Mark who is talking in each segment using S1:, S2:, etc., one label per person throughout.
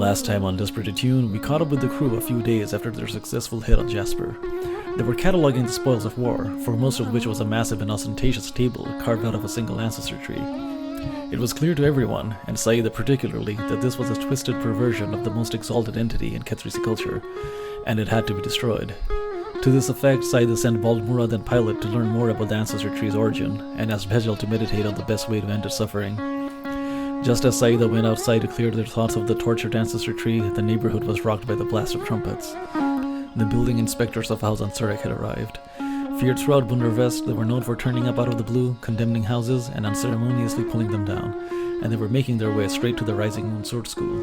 S1: last time on Desperate Attune, we caught up with the crew a few days after their successful hit on Jasper. They were cataloging the spoils of war, for most of which was a massive and ostentatious table carved out of a single ancestor tree. It was clear to everyone, and Saeeda particularly, that this was a twisted perversion of the most exalted entity in Kethrisi culture, and it had to be destroyed. To this effect, Saeeda sent Bald Murad and Pilot to learn more about the ancestor tree's origin, and asked Bhejal to meditate on the best way to end its suffering. Just as Saeeda went outside to clear their thoughts of the tortured ancestor tree, the neighborhood was rocked by the blast of trumpets. The building inspectors of House Ansurek had arrived. Feared throughout Bundervest, they were known for turning up out of the blue, condemning houses, and unceremoniously pulling them down, and they were making their way straight to the Rising Moon Sword School.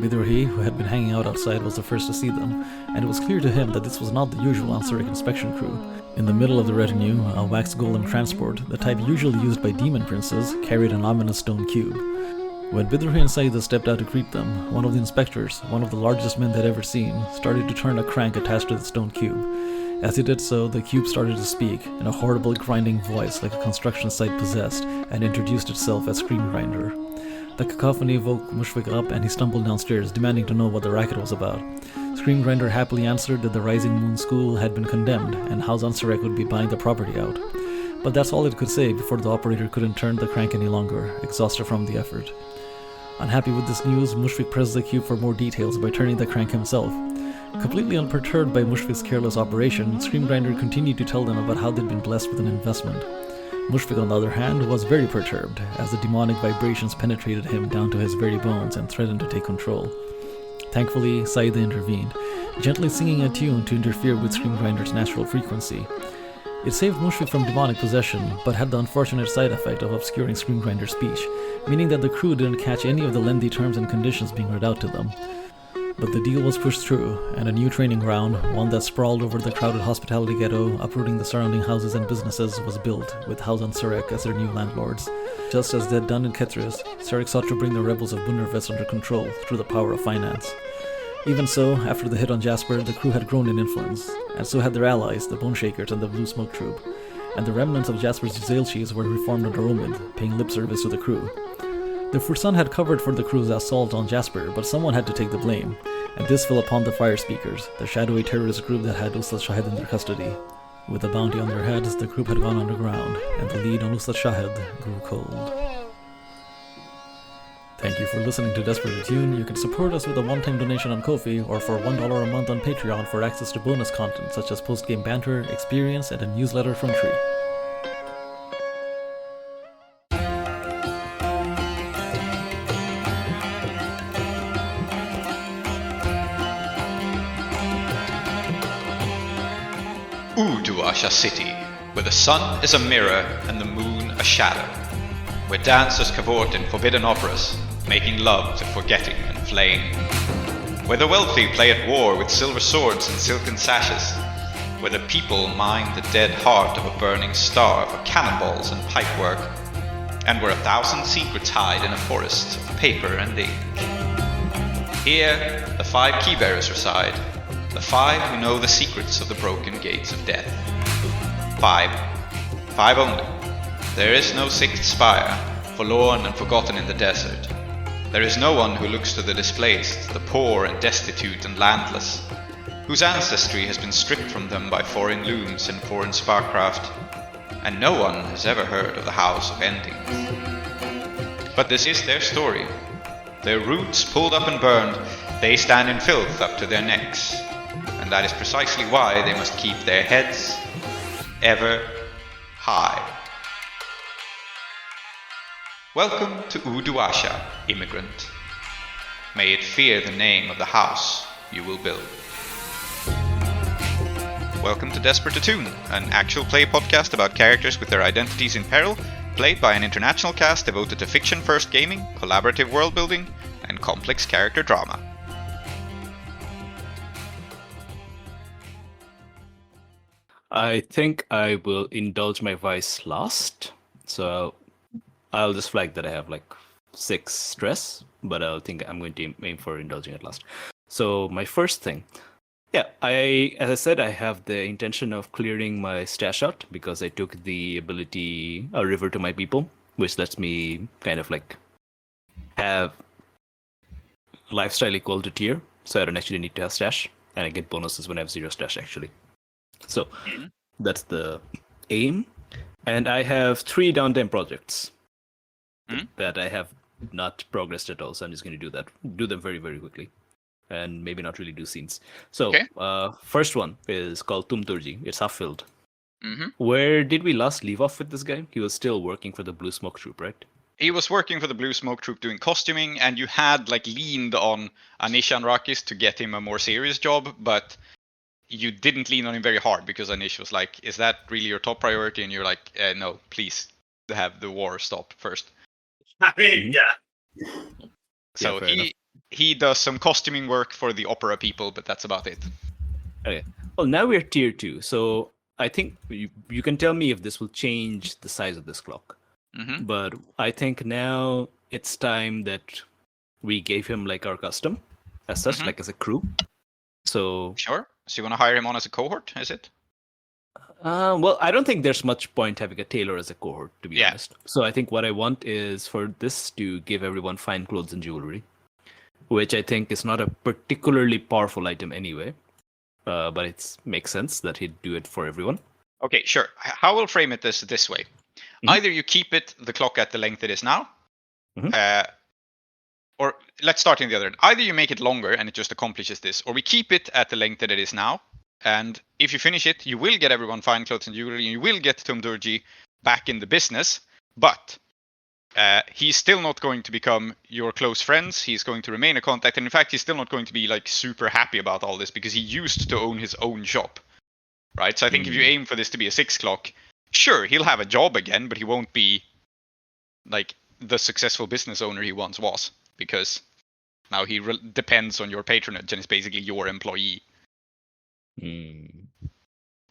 S1: Bidrohi, who had been hanging out outside, was the first to see them, and it was clear to him that this was not the usual Ansurek inspection crew. In the middle of the retinue, a wax golem transport, the type usually used by demon princes, carried an ominous stone cube. When Bidrohi and Saeeda stepped out to greet them, one of the inspectors, one of the largest men they'd ever seen, started to turn a crank attached to the stone cube. As he did so, the cube started to speak, in a horrible grinding voice like a construction site possessed, and introduced itself as Scream Grinder. The cacophony woke Mushfiq up, and he stumbled downstairs, demanding to know what the racket was about. Scream Grinder happily answered that the Rising Moon School had been condemned, and House Ansurek would be buying the property out. But that's all it could say before the operator couldn't turn the crank any longer, exhausted from the effort. Unhappy with this news, Mushfiq pressed the cube for more details by turning the crank himself. Completely unperturbed by Mushfiq's careless operation, Scream Grinder continued to tell them about how they'd been blessed with an investment. Mushfiq, on the other hand, was very perturbed, as the demonic vibrations penetrated him down to his very bones and threatened to take control. Thankfully, Saeeda intervened, gently singing a tune to interfere with Scream Grinder's natural frequency. It saved Mushfiq from demonic possession, but had the unfortunate side effect of obscuring Scream Grinder's speech, meaning that the crew didn't catch any of the lengthy terms and conditions being read out to them. But the deal was pushed through, and a new training ground, one that sprawled over the crowded hospitality ghetto, uprooting the surrounding houses and businesses, was built, with House Ansurek as their new landlords. Just as they had done in Kethris, Sarek sought to bring the rebels of Bundervest under control through the power of finance. Even so, after the hit on Jasper, the crew had grown in influence, and so had their allies, the Bone Shakers and the Blue Smoke Troop, and the remnants of Jasper's Zailshis were reformed under Omid, paying lip service to the crew. The Fursan had covered for the crew's assault on Jasper, but someone had to take the blame, and this fell upon the Fire Speakers, the shadowy terrorist group that had Uslat Shahed in their custody. With a bounty on their heads, the group had gone underground, and the lead on Uslat Shahed grew cold. Thank you for listening to Desperate Attune. You can support us with a one-time donation on Ko-fi, or for $1 a month on Patreon for access to bonus content such as post-game banter, experience, and a newsletter from Tree.
S2: Uduasha City, where the sun is a mirror and the moon a shadow, where dancers cavort in forbidden operas, making love to forgetting and flaying, where the wealthy play at war with silver swords and silken sashes, where the people mine the dead heart of a burning star for cannonballs and pipework, and where 1,000 secrets hide in a forest of paper and ink. Here, the 5 keybearers reside, the 5 who know the secrets of the broken gates of death. 5 only. There is no 6th spire, forlorn and forgotten in the desert. There is no one who looks to the displaced, the poor and destitute and landless, whose ancestry has been stripped from them by foreign looms and foreign sparkcraft, and no one has ever heard of the House of Ending. But this is their story. Their roots pulled up and burned, they stand in filth up to their necks, and that is precisely why they must keep their heads ever high. Welcome to Uduasha, immigrant. May it fear the name of the house you will build. Welcome to Desperate Attune, an actual play podcast about characters with their identities in peril, played by an international cast devoted to fiction-first gaming, collaborative world-building, and complex character drama.
S3: I think I will indulge my vice last, so I'll just flag that I have like 6 stress, but I think I'm going to aim for indulging at last. So my first thing, as I said, I have the intention of clearing my stash out because I took the ability River to my people, which lets me kind of like have lifestyle equal to tier, so I don't actually need to have stash, and I get bonuses when I have 0 stash actually. So that's the aim. And I have 3 downtime projects that I have not progressed at all, so I'm just going to do them very, very quickly, and maybe not really do scenes. So first one is called Tumturji. It's half-filled. Where did we last leave off with this guy? He was still working for the Blue Smoke Troop, right?
S2: He was working for the Blue Smoke Troop doing costuming, and you had like leaned on Anish and Rakis to get him a more serious job, but you didn't lean on him very hard because Anish was like, "Is that really your top priority?" And you're like, "No, please have the war stop first."
S4: I mean, yeah.
S2: So
S3: Yeah,
S2: he does some costuming work for the opera people, but that's about it.
S3: Okay. Well, now we're tier 2, so I think you can tell me if this will change the size of this clock. But I think now it's time that we gave him like our custom, as such, like as a crew. So
S2: Sure. So you want to hire him on as a cohort, is it?
S3: well, I don't think there's much point having a tailor as a cohort, to be honest. So I think what I want is for this to give everyone fine clothes and jewelry, which I think is not a particularly powerful item anyway. But it makes sense that he'd do it for everyone.
S2: Okay, sure. How we'll frame it this way. Either you keep the clock at the length it is now, or let's start in the other end. Either you make it longer and it just accomplishes this, or we keep it at the length that it is now, and if you finish it, you will get everyone fine clothes and jewelry, and you will get Tumturji back in the business, but he's still not going to become your close friends. He's going to remain a contact, and in fact, he's still not going to be like super happy about all this because he used to own his own shop, right? So I think if you aim for this to be a 6 clock, sure, he'll have a job again, but he won't be like the successful business owner he once was, because now he depends on your patronage and is basically your employee.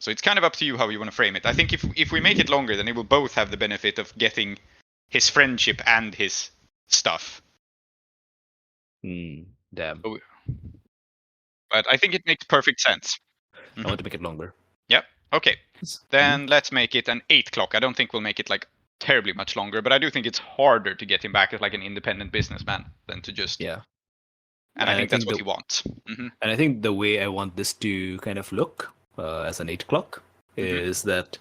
S2: So it's kind of up to you how you want to frame it. I think if we make it longer, then it will both have the benefit of getting his friendship and his stuff.
S3: Damn.
S2: But I think it makes perfect sense.
S3: I want to make it longer.
S2: Yep. Okay. Then let's make it an 8 clock. I don't think we'll make it like terribly much longer, but I do think it's harder to get him back as like an independent businessman than to just And I think that's what you want.
S3: And I think the way I want this to kind of look as an 8 clock is that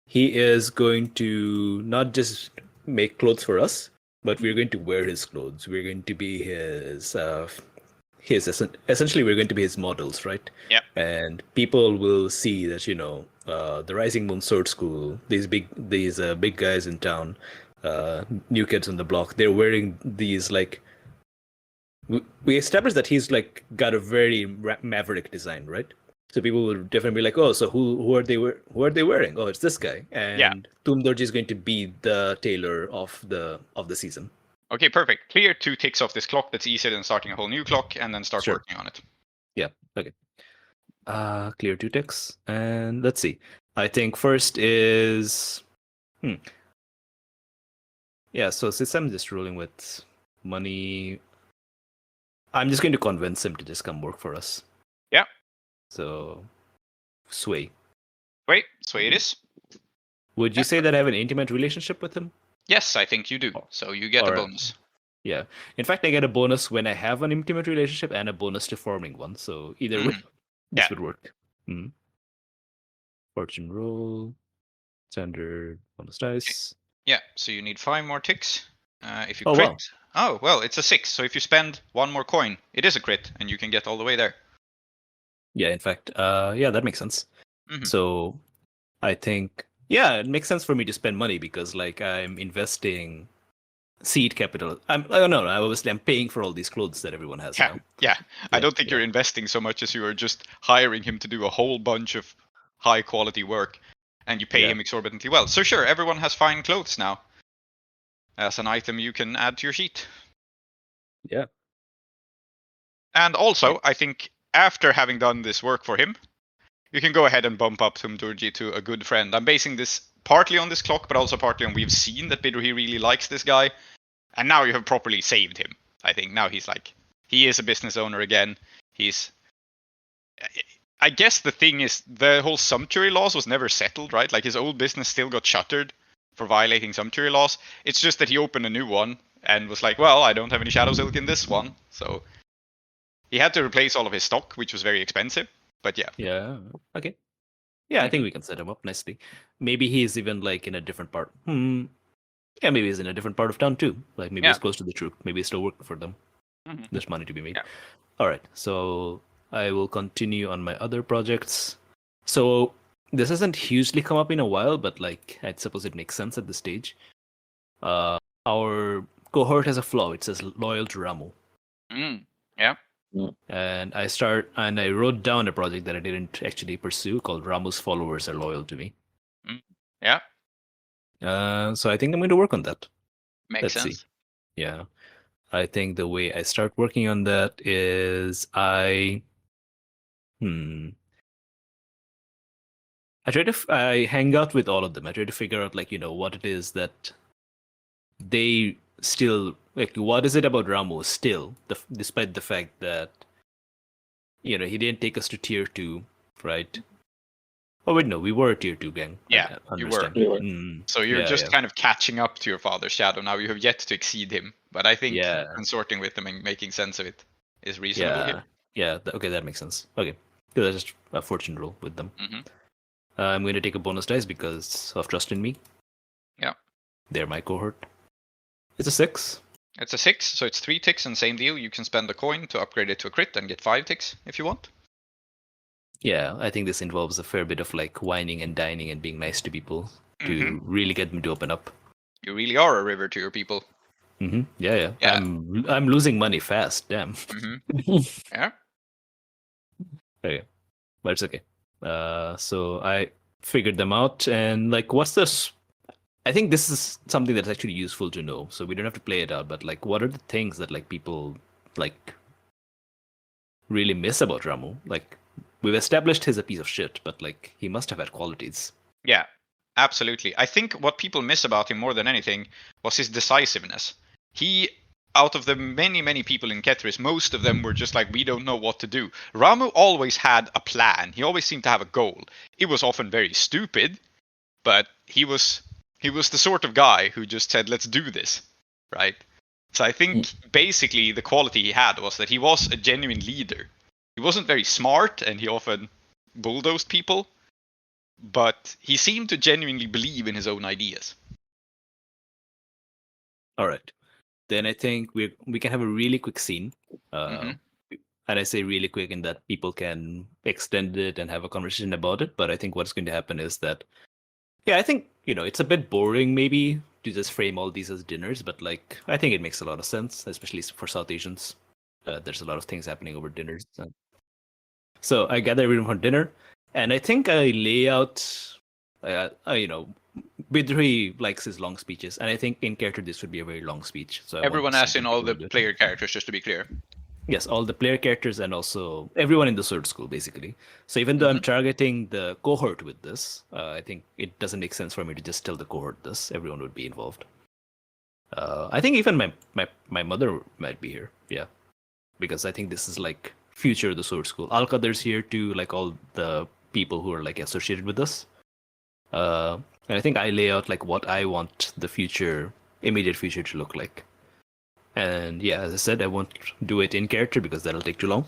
S3: he is going to not just make clothes for us, but we're going to wear his clothes. We're going to be his essentially we're going to be his models, right?
S2: Yeah.
S3: And people will see that, the Rising Moon Sword School, these big guys in town, new kids on the block, they're wearing these like. We established that he's like got a very maverick design, right? So people will definitely be like, "Oh, so who are they wearing? Oh, it's this guy." And Tumturji is going to be the tailor of the season.
S2: Okay, perfect. Clear 2 ticks off this clock. That's easier than starting a whole new clock and then start working on it.
S3: Yeah. Okay. Clear 2 ticks, and let's see. I think first is Yeah. So since I'm just rolling with money, I'm just going to convince him to just come work for us.
S2: Yeah.
S3: So, Sway.
S2: Sway it is.
S3: Would you say that I have an intimate relationship with him?
S2: Yes, I think you do. So you get a bonus.
S3: Yeah. In fact, I get a bonus when I have an intimate relationship and a bonus to forming one. So either way, this would work. Fortune roll. Standard bonus dice.
S2: Yeah, so you need 5 more ticks. If you crit... Wow. Oh, well, it's a 6. So if you spend 1 more coin, it is a crit, and you can get all the way there.
S3: Yeah, in fact, that makes sense. So I think, it makes sense for me to spend money because, like, I'm investing seed capital. Obviously, I'm paying for all these clothes that everyone has now.
S2: Yeah, I don't think you're investing so much as you are just hiring him to do a whole bunch of high-quality work, and you pay him exorbitantly well. So sure, everyone has fine clothes now. As an item you can add to your sheet.
S3: Yeah.
S2: And also, I think after having done this work for him, you can go ahead and bump up Tumturji to a good friend. I'm basing this partly on this clock, but also partly on we've seen that Bidrohi really likes this guy. And now you have properly saved him. I think now he is a business owner again. I guess the thing is, the whole sumptuary laws was never settled, right? Like his old business still got shuttered for violating sumptuary laws. It's just that he opened a new one and was like, well, I don't have any Shadow Silk in this one, so He had to replace all of his stock, which was very expensive. But yeah.
S3: Yeah. Okay. Yeah, I think we can set him up nicely. Maybe he's even like in a different part. Yeah, maybe he's in a different part of town too. Like maybe
S2: Yeah.
S3: he's close to the troop. Maybe he's still working for them.
S2: Mhm.
S3: There's money to be made.
S2: Yeah.
S3: All right. So I will continue on my other projects. So this hasn't hugely come up in a while, but like I suppose it makes sense at this stage. Our cohort has a flaw. It says loyal to Ramu.
S2: Yeah.
S3: And I wrote down a project that I didn't actually pursue called Ramu's followers are loyal to me.
S2: Yeah.
S3: So I think I'm going to work on that.
S2: Makes
S3: Let's
S2: sense.
S3: see. Yeah. I think the way I start working on that is I I hang out with all of them. I try to figure out like, what it is that they still like. What is it about Ramu still, despite the fact that he didn't take us to tier 2, right? Oh wait, no, we were a tier 2 gang.
S2: Yeah, you were. So you're just kind of catching up to your father's shadow now. You have yet to exceed him, but I think consorting with him and making sense of it is reasonable here.
S3: Yeah. Okay, that makes sense. Okay, that's just a fortune roll with them. I'm going to take a bonus dice because of trust in me.
S2: Yeah,
S3: they're my cohort. It's a 6.
S2: It's a 6, so it's 3 ticks and same deal. You can spend a coin to upgrade it to a crit and get 5 ticks if you want.
S3: Yeah, I think this involves a fair bit of like whining and dining and being nice to people to really get them to open up.
S2: You really are a river to your people.
S3: Yeah. I'm losing money fast. Damn.
S2: Yeah.
S3: Okay, but it's okay. So I figured them out, and like, what's this? I think this is something that's actually useful to know. So we don't have to play it out, but like, what are the things that like people like really miss about Ramu? Like, we've established he's a piece of shit, but like, he must have had qualities.
S2: Yeah, absolutely. I think what people miss about him more than anything was his decisiveness. Out of the many people in Kethris, most of them were just like, we don't know what to do. Ramu always had a plan. He always seemed to have a goal. It was often very stupid, but he was the sort of guy who just said, let's do this, right? So I think basically the quality he had was that he was a genuine leader. He wasn't very smart, and he often bulldozed people, but he seemed to genuinely believe in his own ideas.
S3: All right. Then I think we can have a really quick scene. And I say really quick in that people can extend it and have a conversation about it. But I think what's going to happen is that, I think, it's a bit boring maybe to just frame all these as dinners. But like, I think it makes a lot of sense, especially for South Asians. There's a lot of things happening over dinners. So I gather everyone for dinner. And I think I lay out, Bidrohi likes his long speeches, and I think in character this would be a very long speech. So
S2: everyone as in all the player characters, just to be clear.
S3: Yes, all the player characters and also everyone in the sword school, basically. So even though I'm targeting the cohort with this, I think it doesn't make sense for me to just tell the cohort this. Everyone would be involved. I think even my mother might be here. Yeah, because I think this is like future of the sword school. Al-Qadar's here too, like all the people who are like associated with us. And I think I lay out like what I want the immediate future to look like. And yeah, as I said, I won't do it in character because that'll take too long.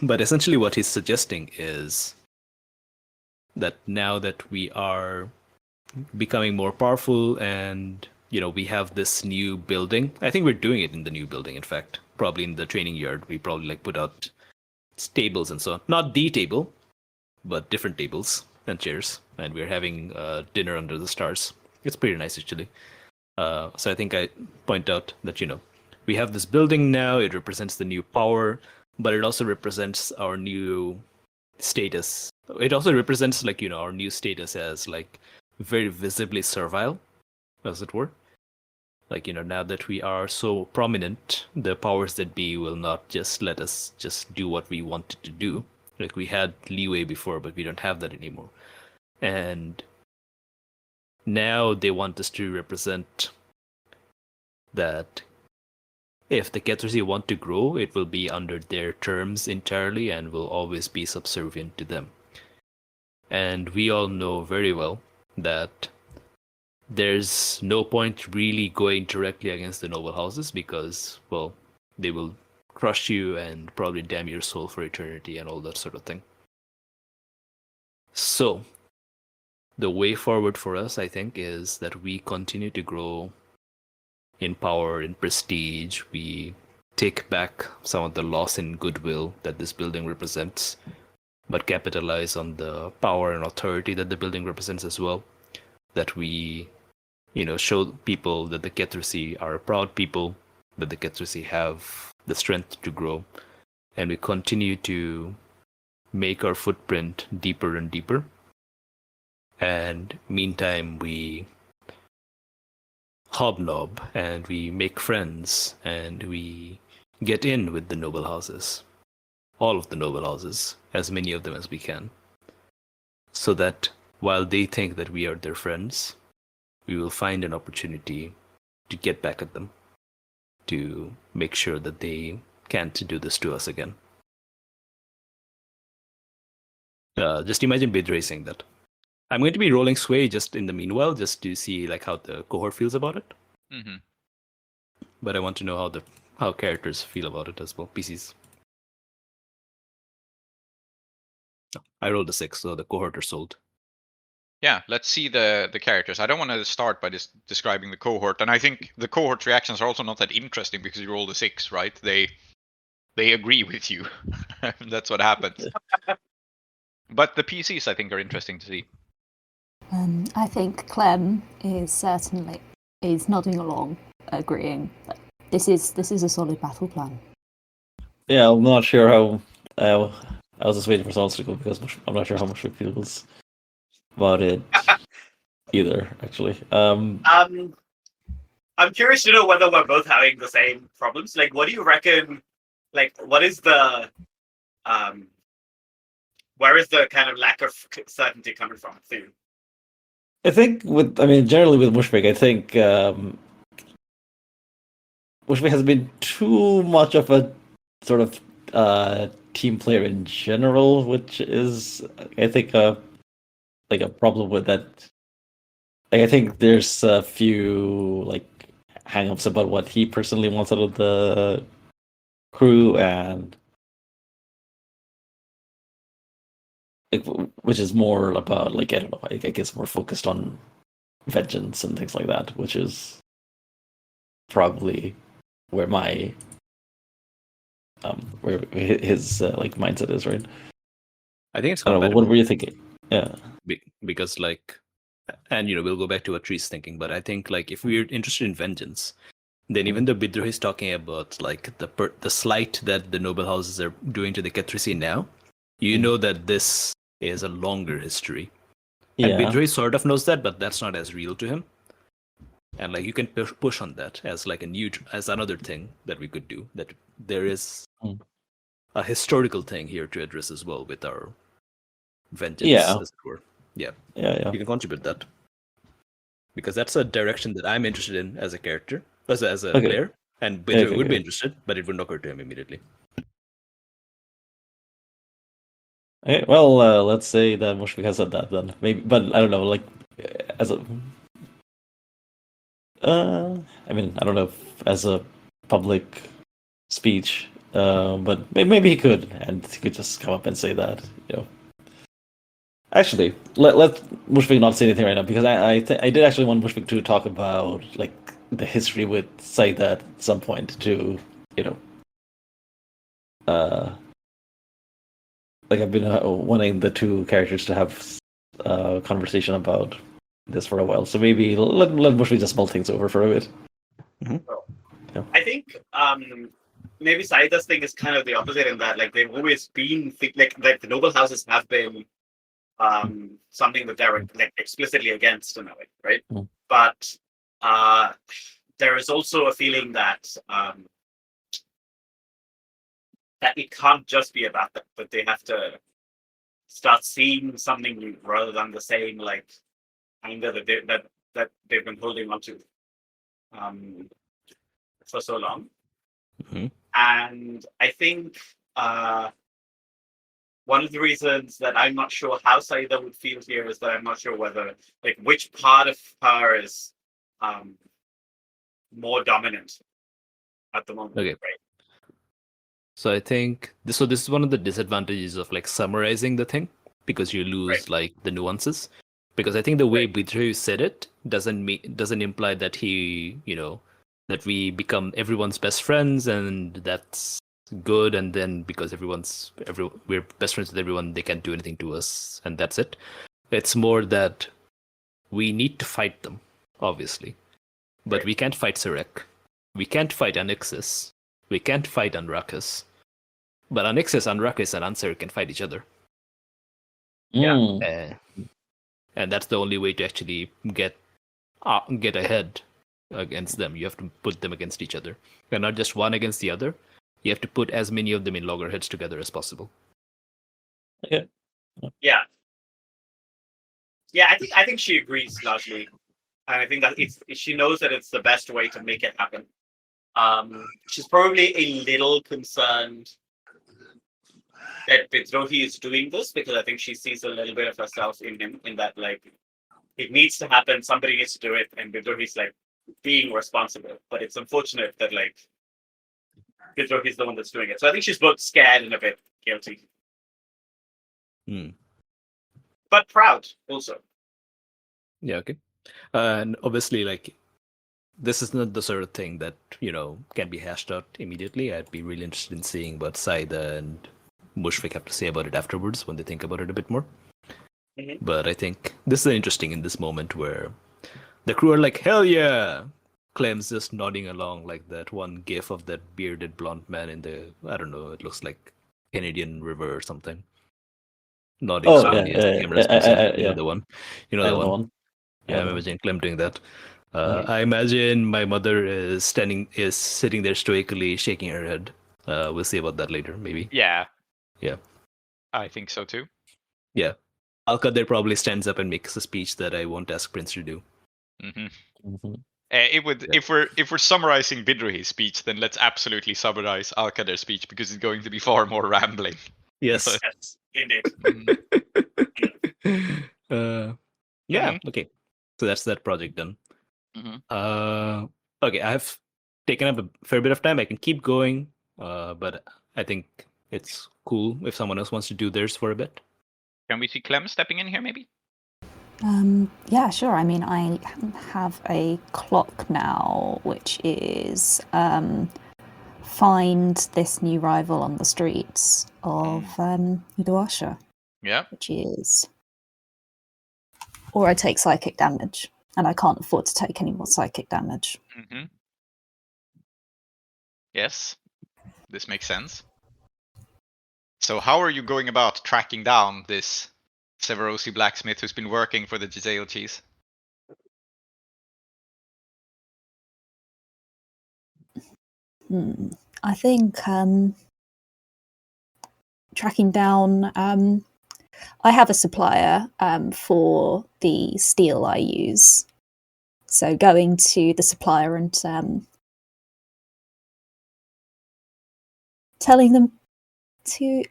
S3: But essentially what he's suggesting is that now that we are becoming more powerful and, we have this new building. I think we're doing it in the new building, in fact. Probably in the training yard. We probably like put out tables and so on. Not the table, but different tables and chairs, and we're having dinner under the stars. It's pretty nice, actually. So I think I point out that, we have this building now. It represents the new power, but it also represents our new status. It also represents, like, our new status as, like, very visibly servile, as it were. Like, now that we are so prominent, the powers that be will not just let us just do what we wanted to do. Like, we had leeway before, but we don't have that anymore. And now they want us to represent that if the Ketrasi want to grow, it will be under their terms entirely and will always be subservient to them. And we all know very well that there's no point really going directly against the noble houses because, well, they will crush you and probably damn your soul for eternity and all that sort of thing. So, the way forward for us, I think, is that we continue to grow in power, in prestige. We take back some of the loss in goodwill that this building represents, but capitalize on the power and authority that the building represents as well. That we, show people that the Kethrisi are a proud people, that the Kethrisi have the strength to grow, and we continue to make our footprint deeper and deeper. And meantime, we hobnob and we make friends and we get in with the noble houses, all of the noble houses, as many of them as we can, so that while they think that we are their friends, we will find an opportunity to get back at them, to make sure that they can't do this to us again. Just imagine Bidrohi saying that. I'm going to be rolling sway just in the meanwhile, just to see like how the cohort feels about it.
S2: Mm-hmm.
S3: But I want to know how characters feel about it as well. PCs. I rolled a 6, so the cohort are sold.
S2: Yeah, let's see the characters. I don't want to start by just describing the cohort, and I think the cohort reactions are also not that interesting because you rolled a 6, right? They agree with you. That's what happens. But the PCs, I think, are interesting to see.
S5: I think Clem is nodding along, agreeing that this is a solid battle plan.
S1: Yeah, I'm not sure how. I was just waiting for someone to go because I'm not sure how much it feels about it either. Actually,
S4: I'm curious to know whether we're both having the same problems. Like, what do you reckon? Like, what is the where is the kind of lack of certainty coming from? Through?
S1: I think generally with Mushfiq, I think Mushfiq has been too much of a sort of team player in general, which is, I think, like a problem with that. Like, I think there's a few like hang-ups about what he personally wants out of the crew, and like, which is more about like, I don't know, I guess more focused on vengeance and things like that, which is probably where my where his like mindset is, right?
S3: I think it's
S1: I don't know,
S3: compatible.
S1: what were you thinking? Yeah,
S3: Because like, and we'll go back to what Tree's thinking, but I think like if we're interested in vengeance, then even though Bidrohi is talking about like the slight that the noble houses are doing to the Kethrisi now, know that this is a longer history. And
S1: yeah,
S3: Bidrohi sort of knows that, but that's not as real to him. And like you can push on that as like as another thing that we could do. That there is a historical thing here to address as well with our vengeance, as it were. Yeah. You can contribute that because that's a direction that I'm interested in as a character, as a player, and Bidrohi would be interested, but it wouldn't occur to him immediately.
S1: Okay, well, let's say that Mushfiq has said that then. Maybe, but I don't know, like, as a... I mean, I don't know if as a public speech, but maybe he could, and he could just come up and say that, Actually, let Mushfiq not say anything right now, because I did actually want Mushfiq to talk about, like, the history with Saeeda at some point to, like, I've been wanting the two characters to have a conversation about this for a while, so maybe let Mushfiq just mull things over for a bit.
S4: Mm-hmm. I think maybe Saeeda's thing is kind of the opposite in that, like, they've always been like the noble houses have been something that they're like explicitly against in a way, right? But there is also a feeling that that it can't just be about that, but they have to start seeing something new rather than the same like anger that they've been holding on to for so long.
S3: Mm-hmm.
S4: And I think one of the reasons that I'm not sure how Saeeda would feel here is that I'm not sure whether, like, which part of her is more dominant at the moment.
S3: Okay.
S4: Right?
S3: So I think this is one of the disadvantages of like summarizing the thing, because you lose like the nuances. Because I think the way Bidrohi said it doesn't imply that he, that we become everyone's best friends and that's good, and then because we're best friends with everyone, they can't do anything to us and that's it. It's more that we need to fight them, obviously, but we can't fight Sarek, we can't fight Anixis, we can't fight Anrakas, but Anixis, Anrakas, and Ansar can fight each other.
S4: Yeah.
S3: And that's the only way to actually get ahead against them. You have to put them against each other, and not just one against the other. You have to put as many of them in loggerheads together as possible.
S4: Yeah. I think she agrees largely, and I think that she knows that it's the best way to make it happen. She's probably a little concerned that Bidrohi is doing this, because I think she sees a little bit of herself in him, in that like it needs to happen, somebody needs to do it, and Bidrohi's like being responsible. But it's unfortunate that like Bidrohi's the one that's doing it. So I think she's both scared and a bit guilty. But proud also.
S3: Yeah, okay. And obviously, like, this is not the sort of thing that, can be hashed out immediately. I'd be really interested in seeing what Saeeda and Mushfiq have to say about it afterwards when they think about it a bit more.
S4: Mm-hmm.
S3: But I think this is interesting in this moment where the crew are like, hell yeah! Clem's just nodding along like that one gif of that bearded blonde man in the, I don't know, it looks like Canadian River or something. Nodding slowly as the camera's passing. You know the one. You know that one. Yeah, I'm imagining Clem doing that. I imagine my mother is sitting there stoically shaking her head. We'll see about that later, maybe.
S2: Yeah.
S3: Yeah.
S2: I think so too.
S3: Yeah. Al-Qadir probably stands up and makes a speech that I won't ask Prince to do.
S2: It would, if we're summarizing Bidrohi's speech, then let's absolutely summarize Al-Qadir's speech, because it's going to be far more rambling.
S3: Yes.
S4: Yes, indeed.
S3: Yeah. Okay. So that's that project done. Okay, I have taken up a fair bit of time. I can keep going, but I think it's cool if someone else wants to do theirs for a bit.
S2: Can we see Clem stepping in here, maybe?
S5: Yeah, sure. I mean, I have a clock now, which is find this new rival on the streets of Uduasha.
S2: Yeah.
S5: Which is, or I take psychic damage, and I can't afford to take any more psychic damage.
S2: Yes, this makes sense. So how are you going about tracking down this Severosi blacksmith who's been working for the Giselle cheese?
S5: I think tracking down. I have a supplier for the steel I use, so going to the supplier and telling them to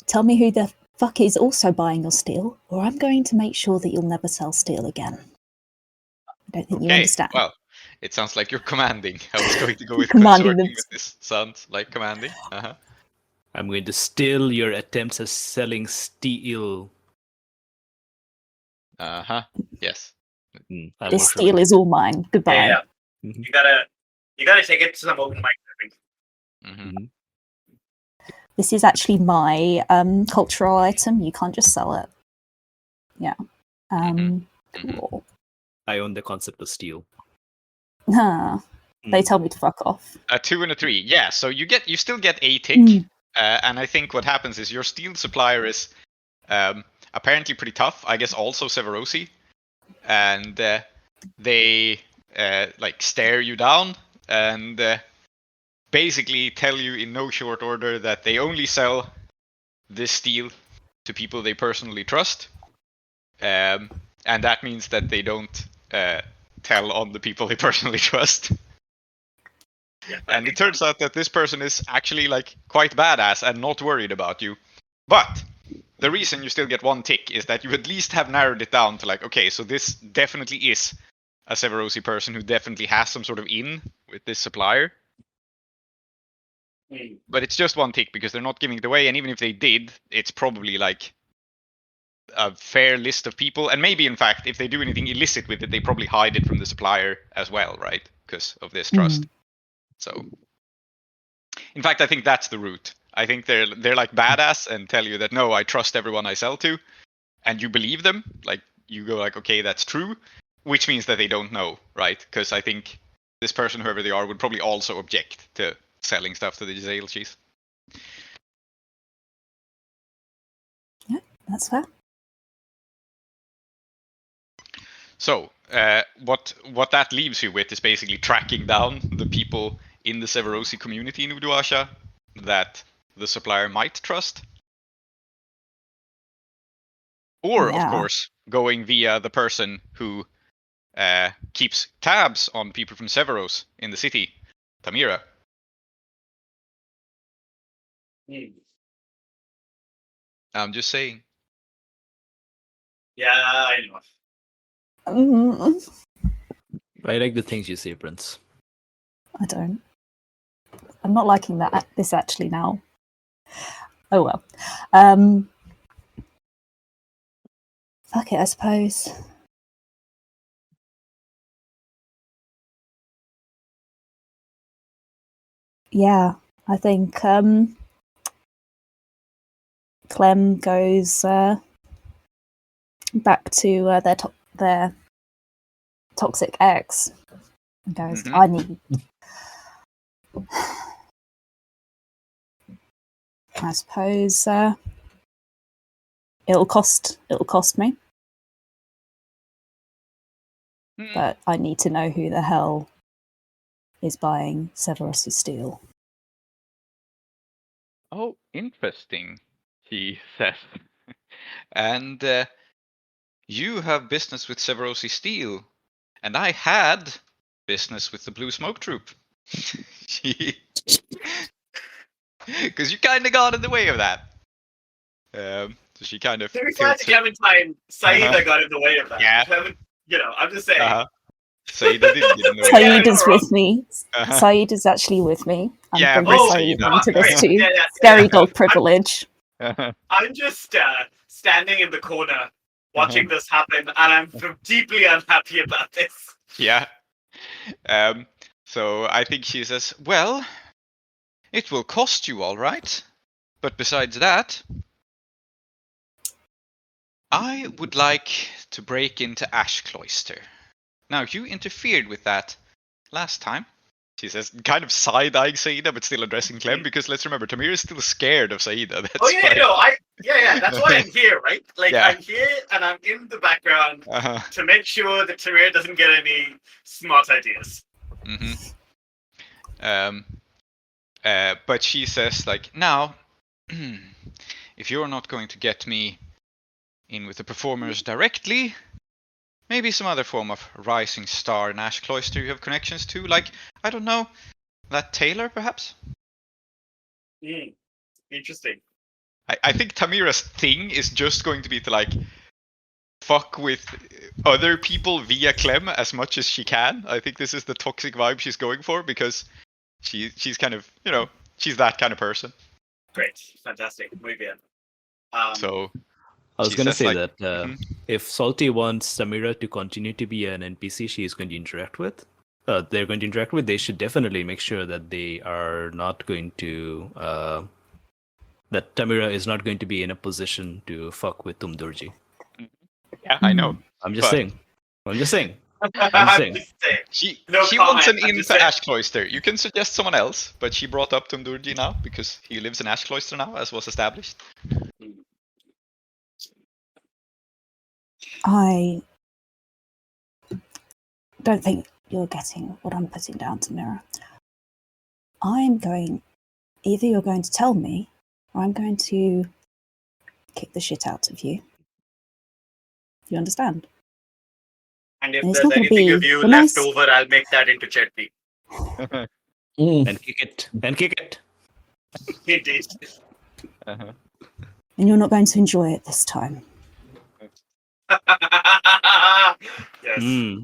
S5: tell me who the fuck is also buying your steel, or I'm going to make sure that you'll never sell steel again. I don't think you understand.
S2: Well, it sounds like you're commanding. I was going to go with
S5: Commanding
S2: consorting
S5: them.
S2: with this. Sounds like commanding.
S3: I'm going to steal your attempts at selling steel.
S2: Yes.
S5: This steel is all mine. Goodbye.
S4: Yeah. You gotta take it to some open mic, I think.
S5: This is actually my cultural item. You can't just sell it. Yeah. Cool.
S3: I own the concept of steel.
S5: They tell me to fuck off.
S2: A 2 and a 3. Yeah, so you still get a tick. And I think what happens is your steel supplier is apparently pretty tough. I guess also Severosi. And they like stare you down and basically tell you in no short order that they only sell this steel to people they personally trust. And that means that they don't tell on the people they personally trust. And it turns out that this person is actually like quite badass and not worried about you. But the reason you still get one tick is that you at least have narrowed it down to like, okay, so this definitely is a Severosi person who definitely has some sort of in with this supplier. But it's just one tick because they're not giving it away, and even if they did, it's probably like a fair list of people. And maybe, in fact, if they do anything illicit with it, they probably hide it from the supplier as well, right? Because of this trust. So, in fact, I think that's the route. I think they're like badass and tell you that no, I trust everyone I sell to, and you believe them. Like you go like, okay, that's true, which means that they don't know, right? Because I think this person, whoever they are, would probably also object to selling stuff to the Jazel cheese.
S5: Yeah, that's fair.
S2: So, what that leaves you with is basically tracking down the people in the Severosi community in Uduasha that the supplier might trust. Or, of course, going via the person who keeps tabs on people from Severos in the city, Tamira. I'm just saying.
S4: Yeah, I know.
S3: I like the things you say, Prince.
S5: I don't. I'm not liking this actually now. Oh well. Fuck it, I suppose. Yeah, I think Clem goes back to their toxic ex and goes, I need. I suppose it'll cost me, but I need to know who the hell is buying Severus' steel.
S2: Oh, interesting, he says. And you have business with Severosi Steel, and I had business with the Blue Smoke Troop. Because you kind of got in the way of that. So she kind of.
S4: To be fair to Clementine, Saeeda got in the way of that.
S2: Yeah.
S4: I'm just saying.
S2: Saeeda didn't get in the way.
S5: Saeeda's with me. Saeeda's actually with me. I'm bringing Saeeda into this too. Scary dog privilege.
S4: I'm just standing in the corner watching this happen, and I'm deeply unhappy about this.
S2: Yeah. So I think she says, well, it will cost you all right. But besides that, I would like to break into Ash Cloister. Now, you interfered with that last time. She says, kind of side-eyeing Saeeda, but still addressing Clem, because let's remember, Tamir is still scared of Saeeda. That's
S4: that's why I'm here, right? Like, I'm here, and I'm in the background to make sure that Tamir doesn't get any smart ideas.
S2: But she says, like, now, if you're not going to get me in with the performers directly, maybe some other form of rising star in Ash Cloister you have connections to, like, I don't know, that Taylor, perhaps?
S4: Interesting.
S2: I think Tamira's thing is just going to be to, like, fuck with other people via Clem as much as she can. I think this is the toxic vibe she's going for, because she's kind of, she's that kind of person.
S4: Great. Fantastic. Muy bien.
S2: So...
S3: I was going to say that if Salty wants Tamira to continue to be an NPC she is going to interact with, they should definitely make sure that they are not going to, that Tamira is not going to be in a position to fuck with Tumdurji.
S2: Yeah, I know.
S3: I'm just saying.
S2: She wants an in to Ash Cloister. You can suggest someone else, but she brought up Tumdurji now because he lives in Ash Cloister now, as was established.
S5: I don't think you're getting what I'm putting down, Tamira. Either you're going to tell me, or I'm going to kick the shit out of you. You understand?
S4: And if there's anything of you left over, I'll make that into chutney.
S3: And kick it.
S4: Indeed.
S5: And you're not going to enjoy it this time.
S4: Yes.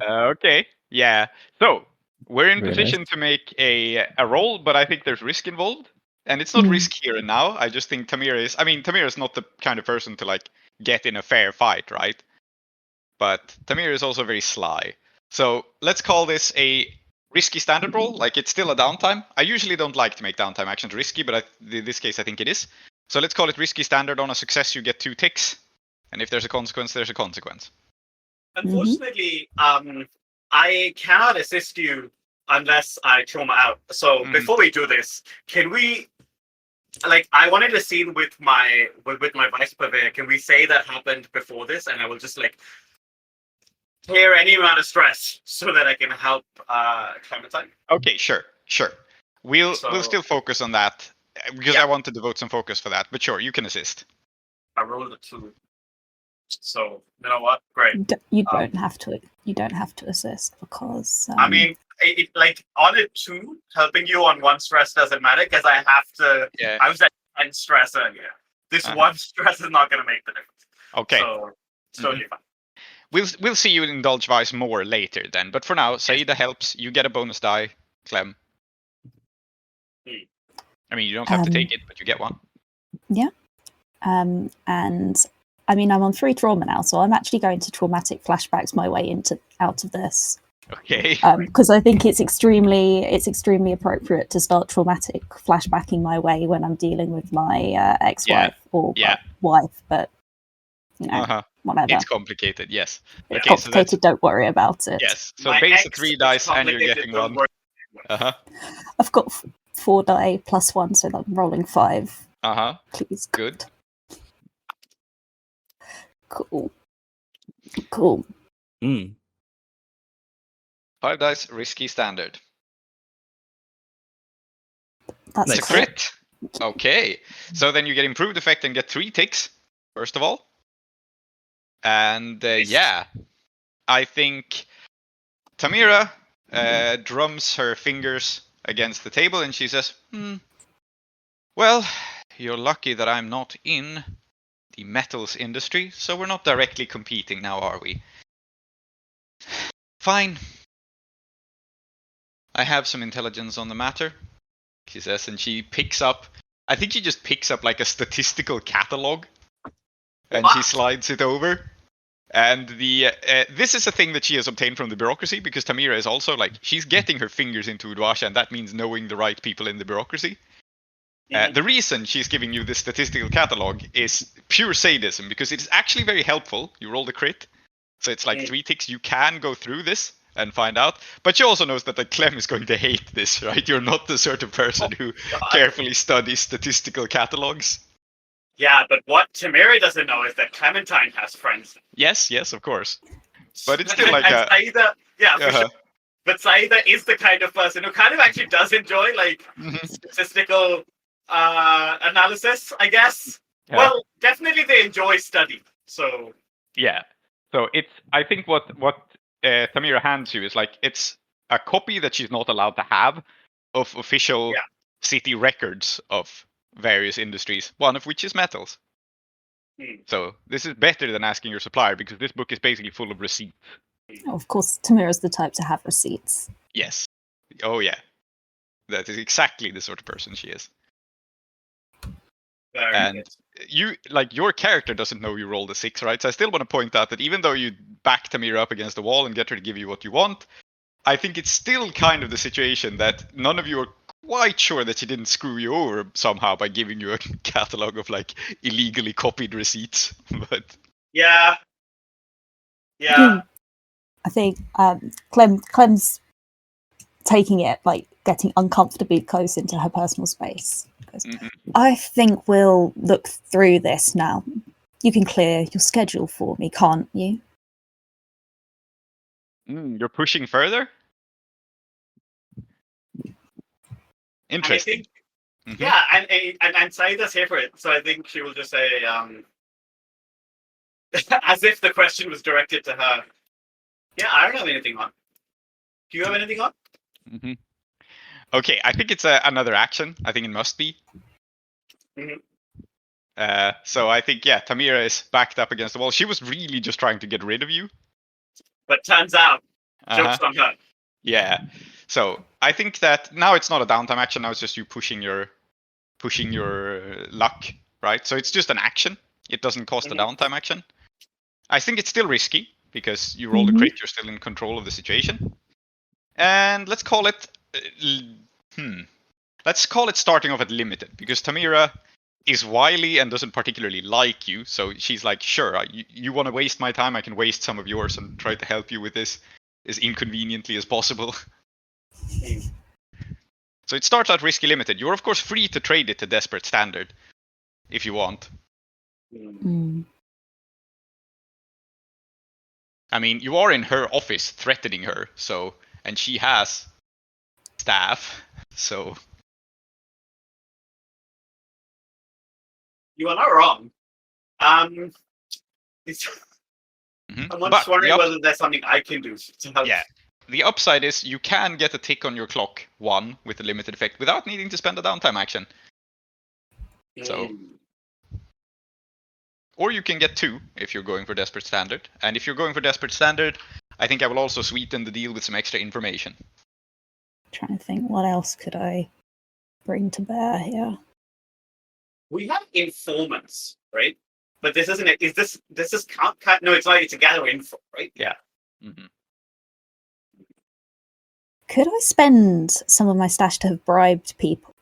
S2: Okay. Yeah. So we're in position to make a roll, but I think there's risk involved. And it's not
S5: Mm.
S2: risk here and now. I just think Tamira is. I mean, Tamira is not the kind of person to like get in a fair fight, right? But Tamira is also very sly. So let's call this a risky standard roll. Like it's still a downtime. I usually don't like to make downtime actions risky, but in this case I think it is. So let's call it risky standard. On a success you get 2 ticks, and if there's a consequence, there's a consequence.
S4: Unfortunately, I cannot assist you unless I trauma out. So before we do this, can we? Like, I wanted a scene with my vice purveyor. Can we say that happened before this, and I will just like clear any amount of stress so that I can help Clementine.
S2: Okay, sure. We'll still focus on that because I want to devote some focus for that. But sure, you can assist.
S4: I rolled a 2. So you know what? Great.
S5: You don't have to. You don't have to assist because.
S4: I mean, it like on a 2, helping you on 1 stress doesn't matter because I have to.
S2: Yeah.
S4: I was at 10 stress earlier. This 1 stress is not going to make the difference.
S2: Okay.
S4: So it's totally fine.
S2: We'll see you indulge vice more later then. But for now, Saeeda helps. You get a bonus die, Clem. I mean, you don't have to take it, but you get 1.
S5: Yeah. And I mean, I'm on 3 trauma now, so I'm actually going to traumatic flashbacks my way out of this.
S2: Okay.
S5: Because I think it's extremely appropriate to start traumatic flashbacking my way when I'm dealing with my ex-wife or wife, but you know, whatever.
S2: It's complicated, yes.
S5: It's
S2: okay,
S5: complicated,
S2: so
S5: don't worry about it.
S2: Yes. So base 3 dice and you're getting 1.
S5: I've got 4 die plus 1, so I'm rolling 5. Please.
S2: Good.
S5: Cool.
S2: 5 dice, risky standard.
S5: That's
S2: a crit. Okay. So then you get improved effect and get 3 ticks, first of all. And I think Tamira drums her fingers against the table and she says, well, you're lucky that I'm not in the metals industry, so we're not directly competing now, are we? Fine. I have some intelligence on the matter, she says, and she picks up, I think she just picks up like a statistical catalog, and she slides it over. And this is a thing that she has obtained from the bureaucracy, because Tamira is also like, she's getting her fingers into Udwasha, and that means knowing the right people in the bureaucracy. The reason she's giving you this statistical catalog is pure sadism, because it's actually very helpful. You roll the crit, so it's like 3 ticks. You can go through this and find out. But she also knows that like, Clem is going to hate this, right? You're not the sort of person who carefully studies statistical catalogs.
S4: Yeah, but what Tamira doesn't know is that Clementine has friends.
S2: Yes, of course. But it's still like
S4: Saeeda, for sure. But Saeeda is the kind of person who kind of actually does enjoy like statistical analysis, I guess. Yeah. Well, definitely they enjoy study. So
S2: yeah. So I think what Tamira hands you is like it's a copy that she's not allowed to have of official city records of various industries, one of which is metals. So this is better than asking your supplier, because this book is basically full of receipts.
S5: Oh, of course, Tamira's the type to have receipts.
S2: Yes. Oh yeah. That is exactly the sort of person she is. And you, like, your character doesn't know you rolled a 6, right? So I still want to point out that even though you back Tamira up against the wall and get her to give you what you want, I think it's still kind of the situation that none of you are quite sure that she didn't screw you over somehow by giving you a catalog of like illegally copied receipts. But
S4: yeah.
S5: I think Clem's taking it, like getting uncomfortably close into her personal space. I think we'll look through this now. You can clear your schedule for me, can't you?
S2: You're pushing further? Interesting.
S4: And I think, and Saeeda's here for it, so I think she will just say, as if the question was directed to her. Yeah, I don't have anything on. Do you have anything on?
S2: Okay, I think it's another action. I think it must be. So I think, Tamira is backed up against the wall. She was really just trying to get rid of you.
S4: But turns out, joke's on her.
S2: Yeah. So I think that now it's not a downtime action. Now it's just you pushing your pushing your luck, right? So it's just an action. It doesn't cost a downtime action. I think it's still risky because you roll the crit. You're still in control of the situation. And let's call it. Let's call it starting off at limited because Tamira is wily and doesn't particularly like you. So she's like, sure, you want to waste my time, I can waste some of yours and try to help you with this as inconveniently as possible. So it starts out risky limited. You're of course free to trade it to desperate standard if you want. I mean, you are in her office threatening her, so, and she has staff, so.
S4: You are not wrong. I'm just wondering whether there's something I can do to help.
S2: Yeah. The upside is you can get a tick on your clock 1 with a limited effect without needing to spend a downtime action. So. Or you can get 2 if you're going for Desperate Standard. And if you're going for Desperate Standard, I think I will also sweeten the deal with some extra information.
S5: Trying to think, what else could I bring to bear here?
S4: We have informants, right? But this isn't it. Is this count? No, it's not. It's a gather info, right?
S2: Yeah. Mm-hmm.
S5: Could I spend some of my stash to have bribed people?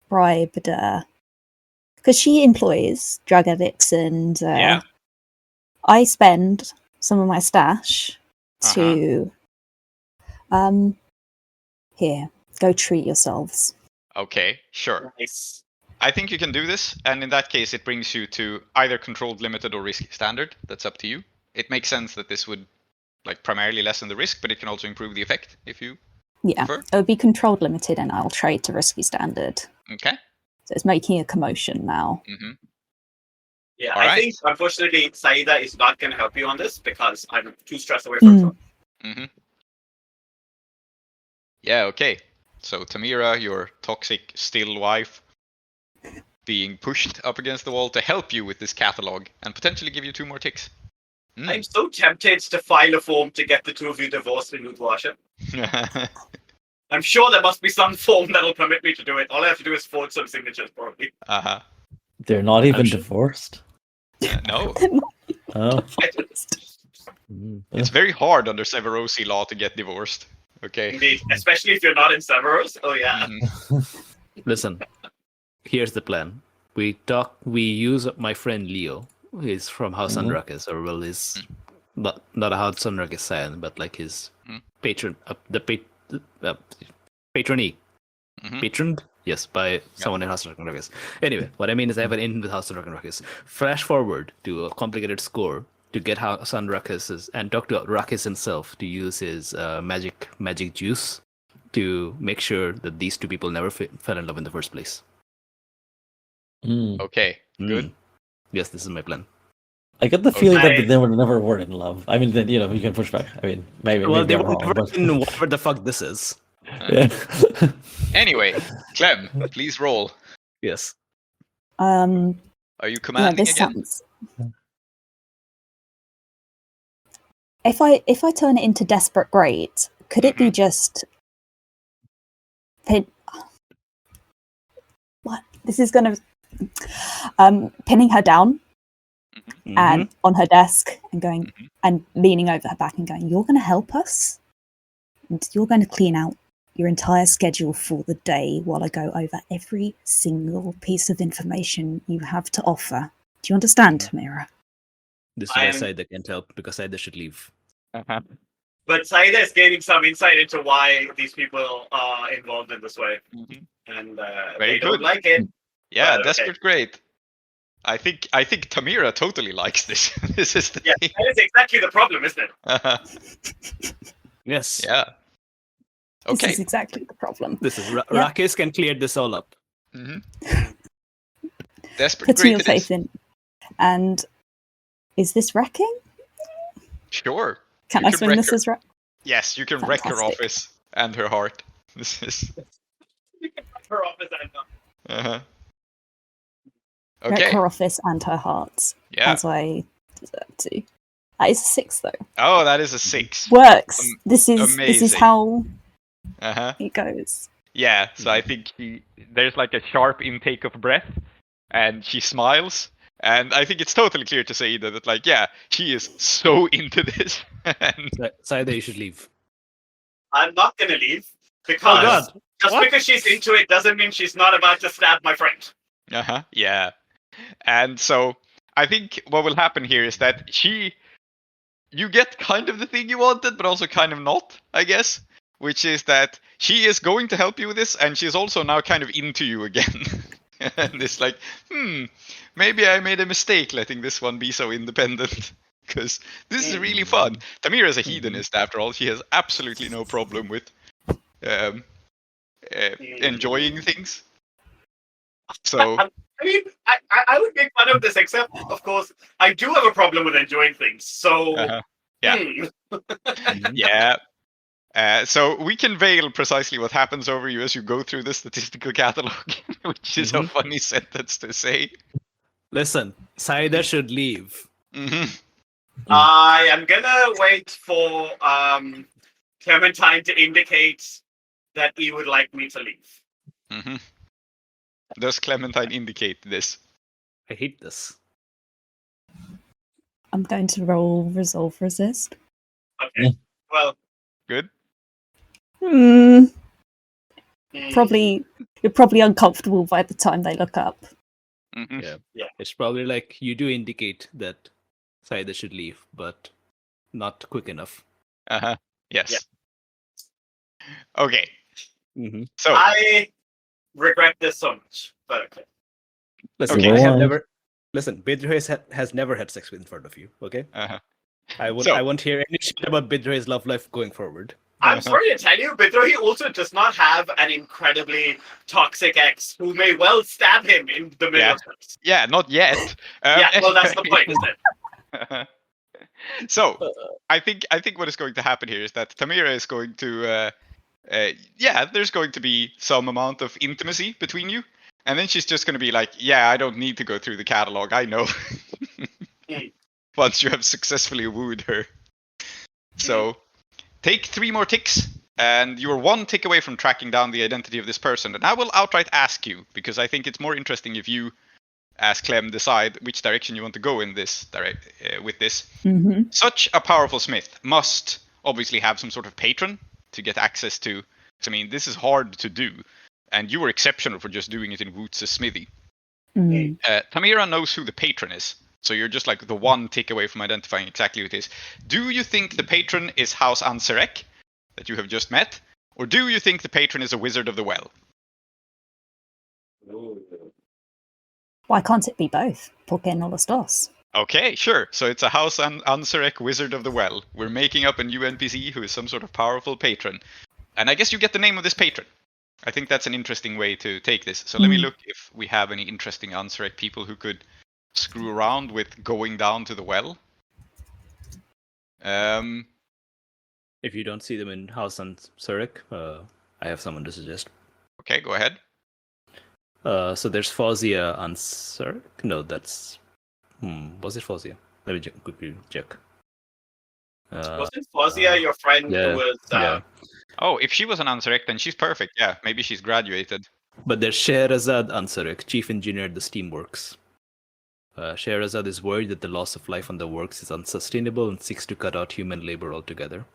S5: Because she employs drug addicts, and I spend some of my stash to here, go treat yourselves.
S2: Okay, sure.
S4: Nice.
S2: I think you can do this, and in that case it brings you to either controlled limited or risky standard. That's up to you. It makes sense that this would like primarily lessen the risk, but it can also improve the effect if you prefer.
S5: It would be controlled limited, and I'll trade to risky standard.
S2: Okay.
S5: So it's making a commotion now.
S2: Mm-hmm.
S4: Yeah,
S2: All
S4: I
S2: right.
S4: think unfortunately Saeeda is not going to help you on this because I'm too stressed away from her.
S2: Mm-hmm. Yeah, okay. So Tamira, your toxic still wife, being pushed up against the wall to help you with this catalog and potentially give you 2 more ticks.
S4: I'm so tempted to file a form to get the 2 of you divorced in Udwasha. I'm sure there must be some form that will permit me to do it. All I have to do is forge some signatures, probably.
S1: They're not even divorced?
S2: No.
S1: Oh.
S2: It's very hard under Severosi law to get divorced. Okay.
S4: Indeed, especially if you're not in Severos. Oh yeah.
S3: Listen, here's the plan. We use my friend Leo. He's from House Unruckus, or well, he's not a House Unruckus scion, but like his patron, patronee. Patroned? Yes, by someone in House Unruckus. Anyway, what I mean is I have an in with House Unruckus. Flash forward to a complicated score to get House Unruckus and talk to Ruckus himself to use his magic juice to make sure that these 2 people never fell in love in the first place.
S2: Okay, good.
S3: Yes, this is my plan.
S1: I get the feeling that they never were in love. I mean, then you can push back. I mean, maybe.
S3: Well,
S1: maybe
S3: they
S1: I'm
S3: were
S1: wrong,
S3: never
S1: but...
S3: in whatever the fuck this is.
S2: Anyway, Clem, please roll.
S3: Yes.
S2: Are you commanding again?
S5: Sounds... If I turn it into desperate great, could it be just what? This is gonna pinning her down and on her desk and going and leaning over her back and going, "You're gonna help us, and you're going to clean out your entire schedule for the day while I go over every single piece of information you have to offer. Do you understand, Tamira?"
S3: This is why Saeeda can't help, because Saeeda should leave.
S4: But Saeeda is gaining some insight into why these people are involved in this way. And they don't like it.
S2: Yeah, desperate great. I think Tamira totally likes this. This is the
S4: thing. That is exactly the problem, isn't
S3: it? Yes.
S2: Yeah. Okay.
S5: This is exactly the problem.
S3: This is Ruckus can clear this all up.
S2: Desperate
S5: Putting
S2: great.
S5: your faith in. And is this wrecking?
S2: Sure.
S5: Can I swing this as wreck?
S2: Yes, you can wreck her office and her heart. This is.
S4: You can wreck her office and her.
S2: Okay.
S5: Wreck her office and her heart.
S2: Yeah.
S5: As I deserve to. That is a 6, though.
S2: Oh, that is a 6.
S5: Works. This is how
S2: it
S5: goes.
S2: Yeah, so I think there's like a sharp intake of breath, and she smiles, and I think it's totally clear to Saeeda that, like, yeah, she is so into this. And,
S3: Saeeda, you should leave.
S4: I'm not gonna leave because
S3: God.
S4: just
S3: What?
S4: because she's into it doesn't mean she's not about to stab my friend.
S2: yeah. And so I think what will happen here is that you get kind of the thing you wanted, but also kind of not, I guess. Which is that she is going to help you with this, and she's also now kind of into you again. And it's like, maybe I made a mistake letting this one be so independent. Because this is really fun. Tamira is a hedonist, after all. She has absolutely no problem with enjoying things. So
S4: I mean, I would make fun of this, except, of course, I do have a problem with enjoying things. So,
S2: yeah. So we can veil precisely what happens over you as you go through the statistical catalog, which is a funny sentence to say.
S3: Listen, Saeeda should leave.
S4: I am gonna wait for Clementine to indicate that he would like me to leave.
S2: Does Clementine indicate this?
S3: I hate this.
S5: I'm going to roll resolve resist.
S4: Okay. Well,
S2: good.
S5: Probably you're probably uncomfortable by the time they look up.
S3: Yeah. It's probably like you do indicate that Saeeda should leave, but not quick enough.
S2: Yes.
S4: Yeah.
S2: Okay. So
S4: I regret this so much, but okay.
S3: Listen,
S2: Okay.
S3: I have never. Listen, Bidrohi has never had sex in front of you. Okay. I won't hear any shit about Bidrohi's love life going forward.
S4: I'm sorry to tell you, Bidrohi also does not have an incredibly toxic ex who may well stab him in the middle of this.
S2: Yeah, not yet.
S4: Well, that's the point, isn't it?
S2: So I think what is going to happen here is that Tamira is going to there's going to be some amount of intimacy between you, and then she's just going to be like, yeah, I don't need to go through the catalog, I know. Once you have successfully wooed her. So take 3 more ticks, and you're 1 tick away from tracking down the identity of this person. And I will outright ask you, because I think it's more interesting if you, as Clem, decide which direction you want to go in this with this. Such a powerful smith must obviously have some sort of patron to get access to. I mean, this is hard to do, and you were exceptional for just doing it in Woots' smithy. Tamira knows who the patron is, so you're just like the 1 tick away from identifying exactly who it is. Do you think the patron is House Anserek, that you have just met, or do you think the patron is a wizard of the well?
S5: Why can't it be both? ¿Por qué no los dos?
S2: Okay, sure. So it's a House Anserek wizard of the well. We're making up a new NPC who is some sort of powerful patron. And I guess you get the name of this patron. I think that's an interesting way to take this. So let me look if we have any interesting Anserek people who could screw around with going down to the well.
S3: If you don't see them in House Anserek, I have someone to suggest.
S2: Okay, go ahead.
S3: So there's Fawzia Anserek. No, that's... was it Fawzia? Let me quickly check.
S4: Wasn't Fawzia your friend who was...
S2: Oh, if she was an Anserek, then she's perfect. Yeah, maybe she's graduated.
S3: But there's Scheherazade Anserek, chief engineer at the Steamworks. Scheherazade is worried that the loss of life on the works is unsustainable and seeks to cut out human labor altogether.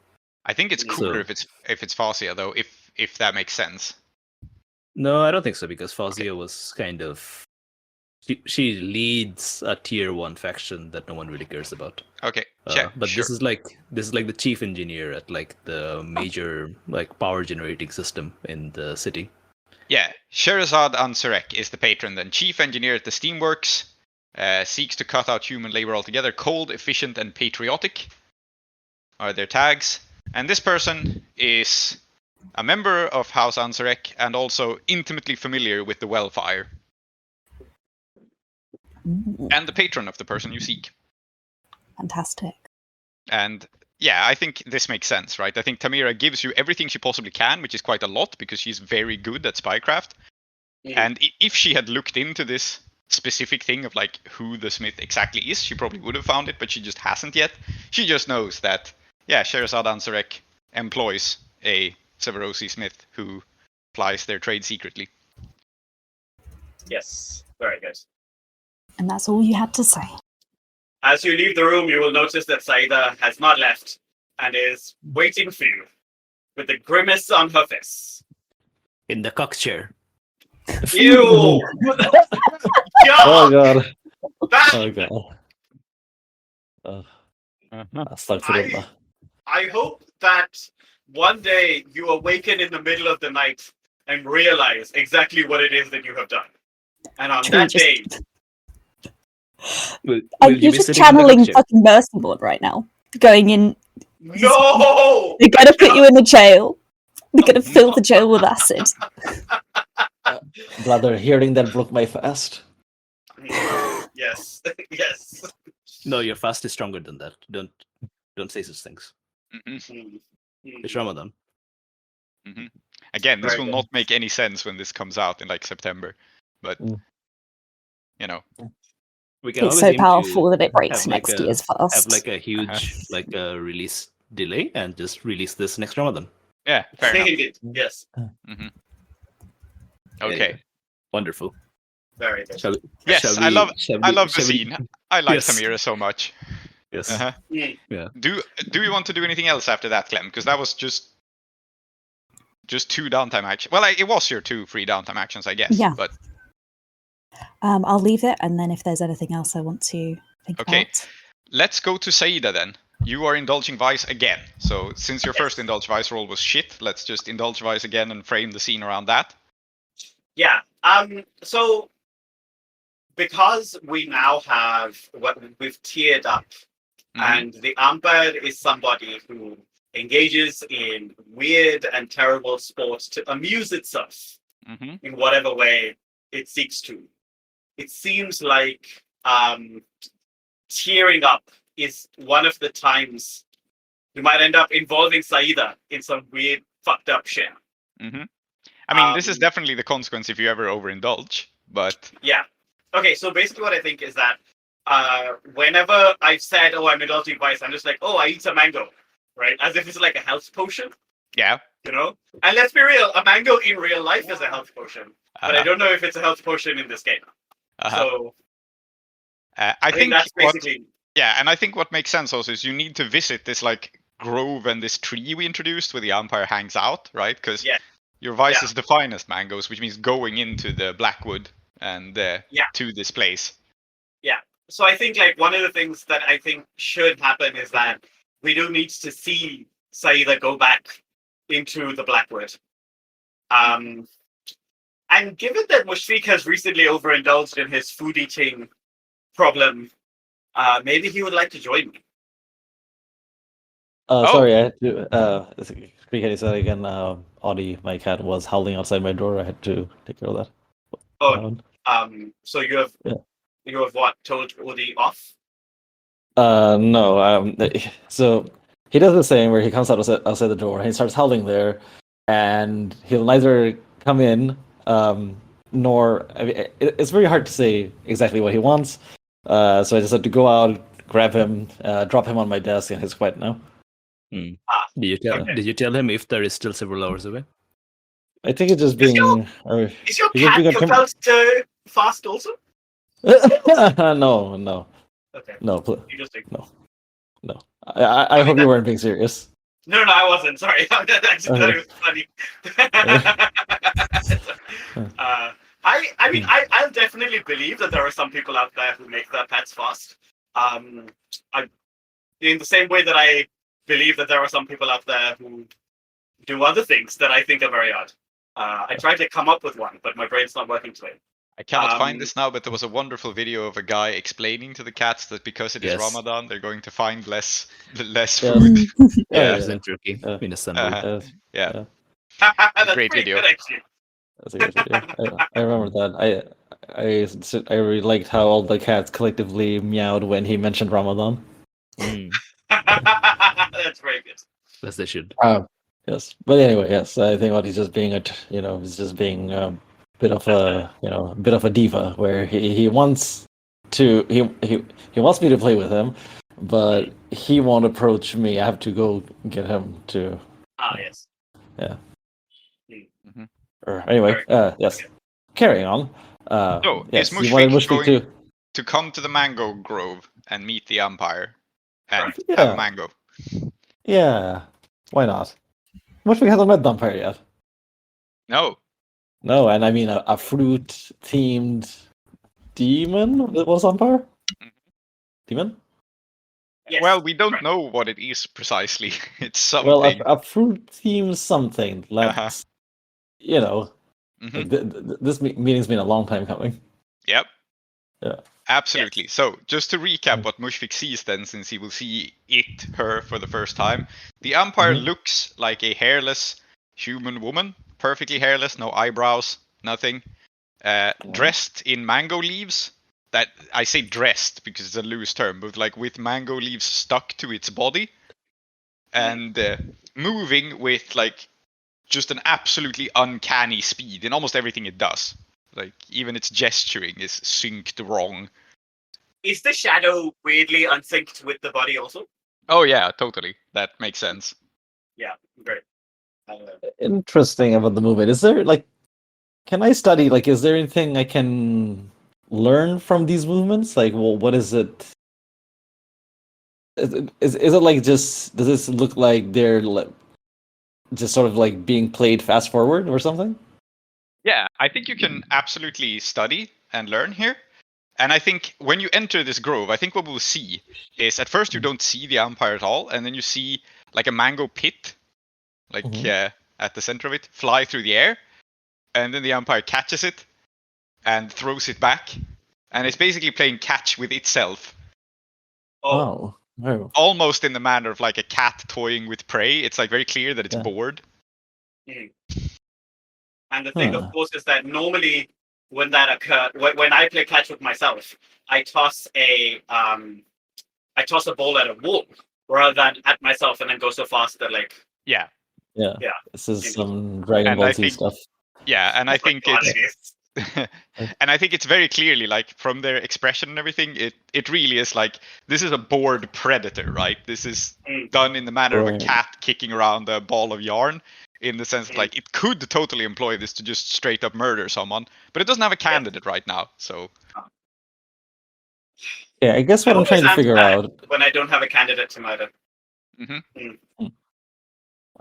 S2: I think it's cooler if it's Fawzia, though, if that makes sense.
S3: No, I don't think so, because Fawzia was kind of... She leads a tier 1 faction that no one really cares about.
S2: Okay,
S3: but
S2: sure.
S3: this is like the chief engineer at like the major like power generating system in the city.
S2: Yeah, Scheherazade Anserek is the patron, then chief engineer at the Steamworks, seeks to cut out human labor altogether. Cold, efficient, and patriotic are their tags. And this person is a member of House Anserek and also intimately familiar with the Wellfire. And the patron of the person you seek.
S5: Fantastic.
S2: And yeah, I think this makes sense, right? I think Tamira gives you everything she possibly can, which is quite a lot because she's very good at spycraft. And if she had looked into this specific thing of like who the smith exactly is, she probably would have found it, but she just hasn't yet. She just knows that, yeah, Scheherazade Anserek employs a Severosi smith who plies their trade secretly.
S4: Yes, very good.
S5: And that's all you had to say.
S4: As you leave the room, you will notice that Saeeda has not left and is waiting for you with a grimace on her face.
S3: In the cock chair.
S4: Ew!
S1: Oh
S4: God!
S1: god.
S4: That-
S1: Oh god. Astaghfirullah.
S4: I hope that one day you awaken in the middle of the night and realize exactly what it is that you have done. And on
S5: True,
S4: that
S5: just-
S4: day,
S5: You're just channeling fucking Mercy Lord right now. Going in,
S4: no!
S5: they're gonna put you in the jail. They're gonna fill the jail with acid.
S1: Brother, hearing that broke my fast.
S4: Yes, yes.
S3: No, your fast is stronger than that. Don't say such things.
S2: Mhm.
S3: It's Ramadan.
S2: Again, this
S4: Very
S2: will
S4: good.
S2: not make any sense when this comes out in like September, but
S1: Mm.
S2: you know,
S3: We can
S5: It's
S3: always
S5: so
S3: aim to
S5: powerful that it breaks
S3: have like
S5: next
S3: a-
S5: year's
S3: have
S5: fast.
S3: like a huge like a release delay and just release this next Ramadan.
S2: yeah, fair enough.
S4: Indeed. Yes,
S2: Okay.
S3: Wonderful.
S4: very good.
S3: Shall we,
S2: Yes,
S3: shall
S2: I
S3: we-
S2: love
S3: shall
S2: I
S3: we-
S2: love the
S3: shall we-
S2: scene. I like
S3: Yes.
S2: Samira so much.
S3: Yes.
S2: Uh-huh.
S4: Mm.
S2: Do we want to do anything else after that, Clem? Because that was just 2 downtime actions. Well, it was your 2 free downtime actions, I guess.
S5: Yeah.
S2: But
S5: I'll leave it, and then if there's anything else I want to think
S2: Okay.
S5: about.
S2: let's go to Saeeda then. You are indulging Vice again. So since your first indulge Vice roll was shit, let's just indulge Vice again and frame the scene around that.
S4: Yeah. So because we now have what we've tiered up, and the Aampire is somebody who engages in weird and terrible sports to amuse itself
S2: Mm-hmm.
S4: in whatever way it seeks to. It seems like tearing up is one of the times you might end up involving Saeeda in some weird, fucked up shit.
S2: Mm-hmm. I mean, this is
S4: Um,
S2: definitely the consequence if you ever overindulge, but
S4: Yeah. Okay, so basically what I think is that whenever I've said, oh, I'm indulging Vice, I'm just like, oh, I eat some mango, right? As if it's like a health potion,
S2: yeah.
S4: you know? And let's be real, a mango in real life is a health potion. But I don't know if it's a health potion in this game. So
S2: I think
S4: that's
S2: what,
S4: basically...
S2: and I think what makes sense also is you need to visit this like grove and this tree we introduced where the Aampire hangs out, right? Because
S4: Yeah.
S2: your Vice
S4: Yeah.
S2: is defined as mangoes, which means going into the Blackwood and to this place.
S4: So I think like one of the things that I think should happen is that we do need to see Saeeda go back into the Blackwood. And given that Mushfiq has recently overindulged in his food eating problem, maybe he would like to join me.
S1: Sorry, I had to speaking that again. Audie, my cat, was howling outside my door. I had to take care of that.
S4: Oh, so you have what, told Udi off?
S1: No. So he does the same where he comes out outside the door and he starts howling there, and he'll neither come in, nor it's very hard to say exactly what he wants. So I just had to go out, grab him, drop him on my desk, and he's quiet now.
S3: Did you tell him if there is still several hours away?
S1: I think it's just
S4: Is your-
S1: being.
S4: Is your
S1: He's just
S4: cat
S1: being a
S4: compelled to fast also?
S1: No,
S4: Okay.
S1: no.
S4: You just think...
S1: No. I hope you weren't being serious.
S4: No, I wasn't. Sorry. I just thought it was funny. I mean, I'll definitely believe that there are some people out there who make their pets fast. In the same way that I believe that there are some people out there who do other things that I think are very odd. I tried to come up with one, but my brain's not working today.
S2: I cannot find this now, but there was a wonderful video of a guy explaining to the cats that because it is
S3: Yes.
S2: Ramadan, they're going to find less
S1: Yeah.
S2: food.
S3: Yeah,
S1: yeah.
S3: in Turkey, in Istanbul.
S2: Yeah.
S4: That's
S2: Great
S4: pretty
S2: video.
S4: good, actually.
S1: That's a good video. I remember that. I really liked how all the cats collectively meowed when he mentioned Ramadan.
S4: That's very good.
S3: As they should.
S1: Yes, but anyway, yes, I think what he's just being he's just being a bit of a diva where he wants to he wants me to play with him, but he won't approach me. I have to go get him to.
S4: Yes.
S1: Yeah. Anyway, yes. Carrying on.
S2: So,
S1: Yes,
S2: is
S1: you wanted
S2: Mushfik
S1: Mushfik
S2: going
S1: to.
S2: to come to the mango grove and meet the Aampire and have
S1: Yeah.
S2: a mango?
S1: Yeah. Why not? Mushfik hasn't met Aampire yet.
S2: No.
S1: No, and I mean a fruit-themed demon that was Aampire? Demon?
S4: Yes.
S2: Well, we don't know what it is precisely. It's something.
S1: Well, a fruit-themed something. Let's, you know,
S2: Mhm.
S1: like this meeting's been a long time coming.
S2: Yep.
S1: Yeah.
S2: Absolutely. So, just to recap what Mushfik sees then, since he will see her for the first time, the Aampire looks like a hairless human woman, perfectly hairless, no eyebrows, nothing, dressed in mango leaves. That I say dressed because it's a loose term, but like with mango leaves stuck to its body, and moving with like just an absolutely uncanny speed in almost everything it does. Like even its gesturing is synced wrong.
S4: Is the shadow weirdly unsynced with the body also?
S2: Oh yeah, totally. That makes sense.
S4: Yeah, great.
S1: Interesting about the movement. Is there like, can I study? Like, is there anything I can learn from these movements? Like, well, what is it? Is it like just? Does this look like they're just sort of like being played fast forward or something?
S2: Yeah, I think you can absolutely study and learn here. And I think when you enter this grove, I think what we'll see is at first you don't see the Aampire at all, and then you see like a mango pit, like at the center of it, fly through the air, and then the Aampire catches it and throws it back, and it's basically playing catch with itself.
S1: Oh.
S2: Almost in the manner of like a cat toying with prey. It's like very clear that it's bored.
S4: And the thing, of course, is that normally when that occurs, when I play catch with myself, I toss a ball at a wall rather than at myself, and then go so fast that like
S2: yeah.
S1: This is some Dragon Ball Z stuff.
S2: Yeah, and I think it's and I think it's very clearly like from their expression and everything, it really is like this is a bored predator, right? This is done in the manner of a cat kicking around a ball of yarn. In the sense that, like, it could totally employ this to just straight up murder someone, but it doesn't have a candidate right now, so...
S1: Yeah, I guess what I'm trying to figure out...
S4: When I don't have a candidate to murder.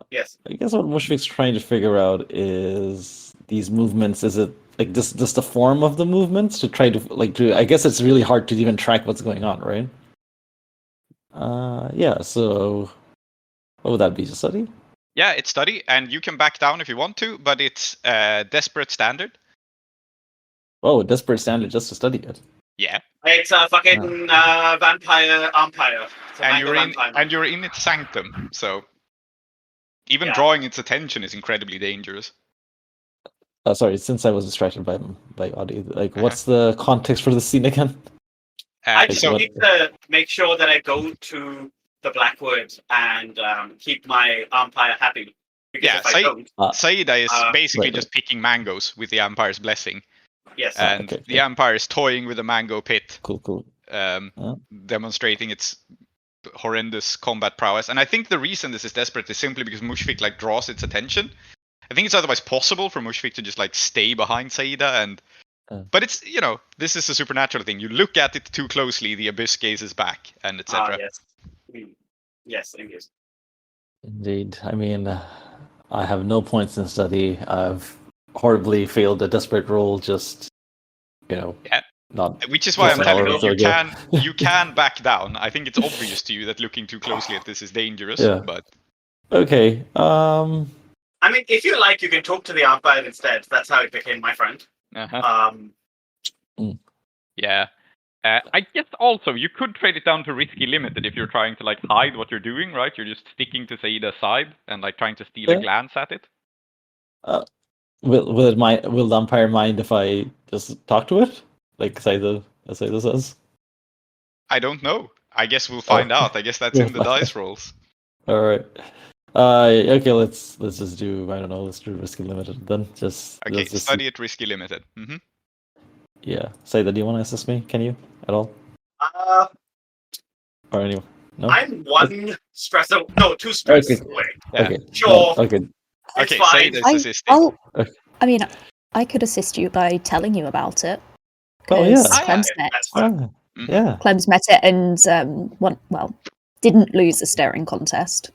S4: Yes.
S1: I guess what Mushfik's trying to figure out is these movements, is it, like, just the form of the movements? To try to, like, I guess it's really hard to even track what's going on, right? Yeah, so... What would that be, to study?
S2: Yeah, it's study, and you can back down if you want to, but it's desperate standard.
S1: Oh, desperate standard just to study it.
S2: Yeah.
S4: It's a fucking vampire Aampire.
S2: And you're in its sanctum, so even drawing its attention is incredibly dangerous.
S1: Sorry, since I was distracted by Aadiyat, like, what's the context for the scene again?
S4: I just need to make sure that I go to the Blackwood and keep my Aampire happy. Because if I don't,
S2: Saeeda is basically just picking mangoes with the Aampire's blessing.
S4: Yes.
S2: And the Aampire is toying with a mango pit.
S1: Cool.
S2: Demonstrating its horrendous combat prowess. And I think the reason this is desperate is simply because Mushfik like draws its attention. I think it's otherwise possible for Mushfik to just like stay behind Saeeda and but it's, you know, this is a supernatural thing. You look at it too closely, the abyss gazes back, and etc.
S4: Yes, indeed.
S1: Indeed. I mean, I have no points in study. I've horribly failed a desperate roll. Just, you know, not.
S2: Which is why I'm telling you, you can back down. I think it's obvious to you that looking too closely at this is dangerous.
S1: Yeah.
S2: But
S1: okay.
S4: I mean, if you like, you can talk to the Aampire instead. That's how it became my friend.
S2: Yeah. I guess also you could trade it down to risky limited if you're trying to like hide what you're doing, right? You're just sticking to Saeeda's side and like trying to steal a glance at it.
S1: Will the Aampire mind if I just talk to it, like Saeeda says?
S2: I don't know. I guess we'll find out. I guess that's in the dice rolls.
S1: All right. Okay. Let's just do. I don't know. Let's do risky limited then.
S2: Okay. Study it risky limited. Mm-hmm.
S1: Yeah. Saeeda, do you want to assist me? Can you at all? Or anyone? No.
S4: I'm two stress away.
S1: Okay.
S4: Yeah.
S1: Okay.
S4: Sure.
S1: Okay.
S2: Okay. Saeeda is assisting.
S5: I mean, I could assist you by telling you about it.
S1: Oh, yeah.
S5: Because
S4: Ah, yeah,
S5: Clem's
S4: that's fine.
S1: Ah, yeah.
S5: Clem's met it and didn't lose a staring contest.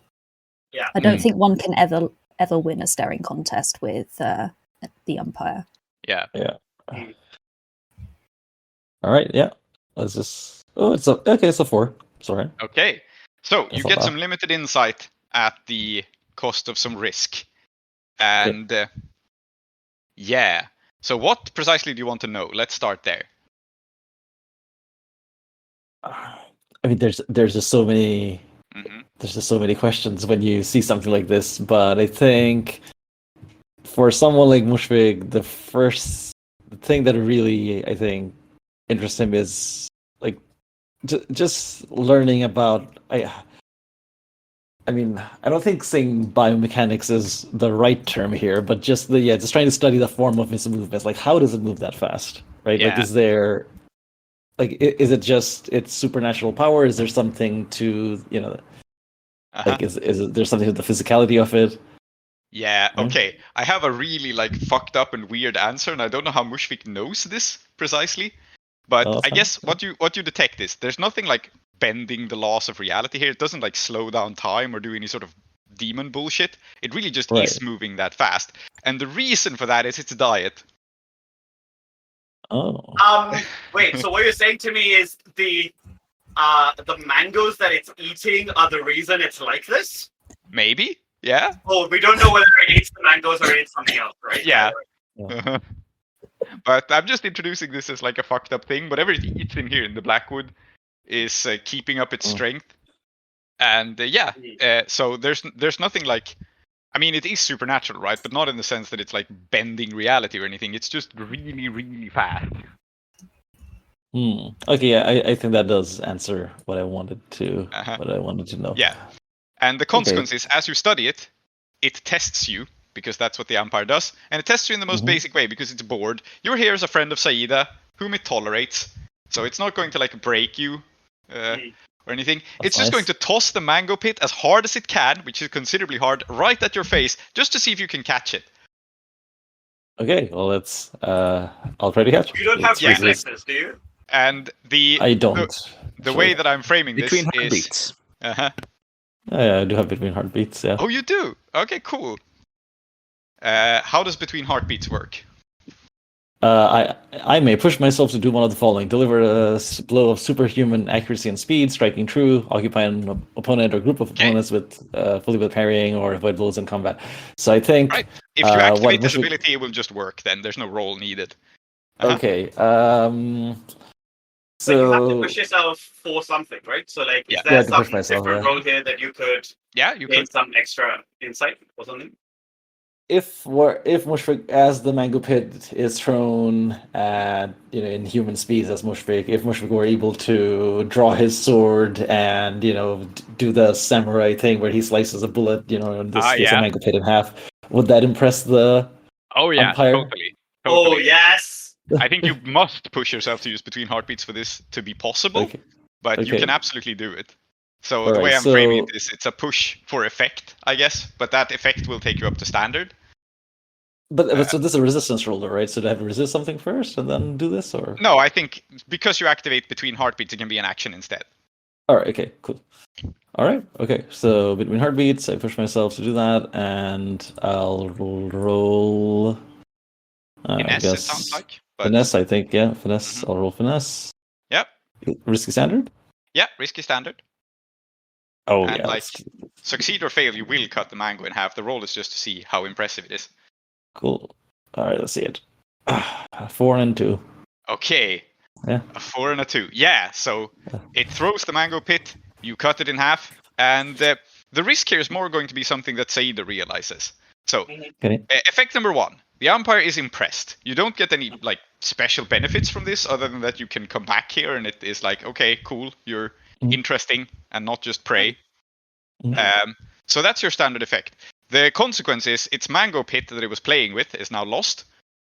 S4: Yeah.
S5: I don't think one can ever win a staring contest with the Aampire.
S2: Yeah.
S4: Mm.
S1: All right, yeah. Let's just. Oh, it's a 4. Sorry.
S2: Okay. So
S1: That's
S2: you
S1: not
S2: get
S1: bad.
S2: some limited insight at the cost of some risk. And yeah. So what precisely do you want to know? Let's start there.
S1: I mean, there's just so many.
S2: Mm-hmm.
S1: There's just so many questions when you see something like this. But I think for someone like Mushfig, the thing that really I think interests him is like just learning about. I mean, I don't think saying biomechanics is the right term here, but just trying to study the form of his movements. Like, how does it move that fast, right? Like,
S2: Yeah.
S1: is there, like, is it just its supernatural power? Is there something to,
S2: Uh-huh.
S1: like, is there something to the physicality of it?
S2: Yeah,
S1: Yeah.
S2: okay. I have a really like fucked up and weird answer, and I don't know how Mushfik knows this precisely. But
S1: Oh, that's
S2: I
S1: fine.
S2: guess what you detect is there's nothing like bending the laws of reality here. It doesn't like slow down time or do any sort of demon bullshit. It really just
S1: Right.
S2: is moving that fast. And the reason for that is its diet.
S1: Oh.
S4: Wait. So what you're saying to me is the mangoes that it's eating are the reason it's like this?
S2: Maybe? Yeah?
S4: Oh, we don't know whether it eats the mangoes or it eats something else, right?
S2: Yeah.
S1: Yeah.
S2: But I'm just introducing this as like a fucked up thing. Whatever it eats in here in the Blackwood is keeping up its strength. And so there's nothing like, I mean, it is supernatural, right? But not in the sense that it's like bending reality or anything. It's just really, really fast.
S1: Okay, yeah, I think that does answer what I wanted to know.
S2: Yeah. And the consequence is, as you study it, it tests you, because that's what the Aampire does. And it tests you in the most basic way, because it's bored. You're here as a friend of Saeeda, whom it tolerates. So it's not going to like break you or anything. It's just going to toss the mango pit as hard as it can, which is considerably hard, right at your face, just to see if you can catch it.
S1: Okay, well, let's. I'll try to catch.
S4: You don't have reflexes, do you?
S2: And
S1: I don't.
S2: The way that I'm framing this
S3: Between
S2: is
S3: heartbeats.
S1: Yeah, I do have between heartbeats. Yeah.
S2: Oh, you do? Okay, cool. How does between heartbeats work?
S1: I may push myself to do one of the following: deliver a blow of superhuman accuracy and speed, striking true, occupy an opponent or group of opponents with fully with parrying, or avoid blows in combat. So I think
S2: Right. If you activate this
S1: Mushfik-
S2: ability, it will just work. Then there's no roll needed.
S1: Okay.
S4: So you have to
S1: So
S4: push yourself for something, right? So like, is
S2: Yeah.
S4: there
S1: Yeah, to
S4: some
S1: push myself,
S4: different
S1: yeah.
S4: role here that you could
S2: Yeah, you
S4: gain
S2: could.
S4: some extra insight or something?
S1: if Mushfik, as the mango pit is thrown at in human speeds as Mushfik, if Mushfik were able to draw his sword and do the samurai thing where he slices a bullet, and this gets a
S2: yeah.
S1: mango pit in half, would that impress the
S2: Oh yeah,
S1: Aampire?
S2: totally.
S4: Oh yes.
S2: I think you must push yourself to use between heartbeats for this to be possible,
S1: Okay.
S2: but you
S1: Okay.
S2: can absolutely do it. So
S1: All
S2: the way
S1: right,
S2: I'm framing
S1: so-
S2: it is it's a push for effect, I guess, but that effect will take you up to standard.
S1: But so this is a resistance roller, right? So do I have to resist something first and then do this, or
S2: No, I think because you activate between heartbeats, it can be an action instead.
S1: All right, okay, cool. All right, okay. So between heartbeats, I push myself to do that, and I'll roll. I
S2: Finesse,
S1: guess
S2: it sounds like. But
S1: finesse. I think finesse. I'll roll finesse.
S2: Yep.
S1: Risky standard.
S2: Yeah, risky standard.
S1: Oh
S2: And
S1: yeah.
S2: like succeed or fail, you will cut the mango in half. The roll is just to see how impressive it is.
S1: Cool. All right, let's see it. 4 and 2.
S2: Okay.
S1: Yeah.
S2: A 4 and a 2. Yeah, so it throws the mango pit, you cut it in half, and the risk here is more going to be something that Saeeda realizes. So,
S1: Okay.
S2: effect number 1. The Aampire is impressed. You don't get any like special benefits from this other than that you can come back here and it is like, okay, cool, you're interesting and not just prey. So that's your standard effect. The consequence is its mango pit that it was playing with is now lost.